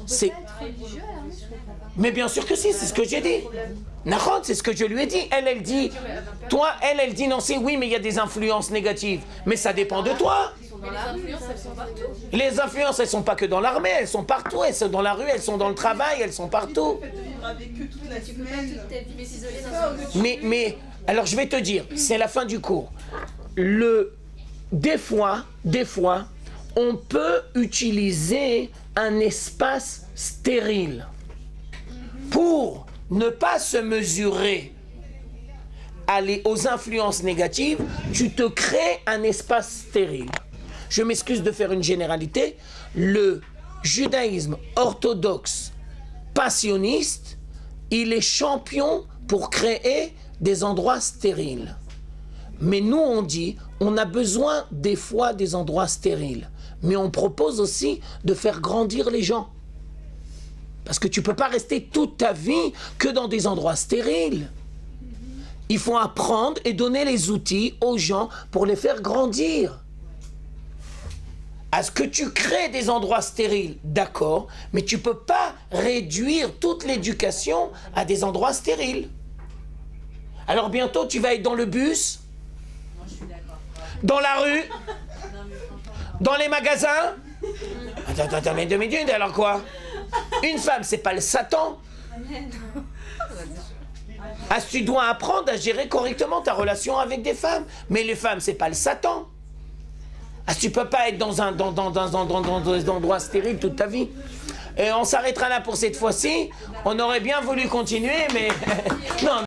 C'est pas être religieux à l'armée, je comprends pas. Mais bien sûr que si, c'est ce que j'ai dit. Nahon, c'est ce que je lui ai dit. Elle dit, toi, elle dit non, c'est oui, mais il y a des influences négatives. Mais ça dépend de toi. Mais les influences, elles sont partout. Les influences, elles sont pas que dans l'armée, elles sont partout. Elles sont dans la rue, elles sont dans le travail, elles sont partout. Le fait de vivre avec eux toute la semaine. Mais alors je vais te dire, c'est la fin du cours. Des fois, on peut utiliser un espace stérile pour ne pas se mesurer aux influences négatives. Tu te crées un espace stérile. Je m'excuse de faire une généralité. Le judaïsme orthodoxe passionniste, il est champion pour créer des endroits stériles. Mais nous, on dit, on a besoin des fois des endroits stériles. Mais on propose aussi de faire grandir les gens. Parce que tu ne peux pas rester toute ta vie que dans des endroits stériles. Il faut apprendre et donner les outils aux gens pour les faire grandir. À ce que tu crées des endroits stériles, d'accord, mais tu ne peux pas réduire toute l'éducation à des endroits stériles. Alors bientôt, tu vas être dans le bus, dans la rue, dans les magasins. Attends, mais 2 minutes, alors quoi? Une femme, c'est pas le Satan. Ah, tu dois apprendre à gérer correctement ta relation avec des femmes. Mais les femmes, c'est pas le Satan. Ah, tu peux pas être dans un endroit stérile toute ta vie. Et on s'arrêtera là pour cette fois-ci. On aurait bien voulu continuer, mais non.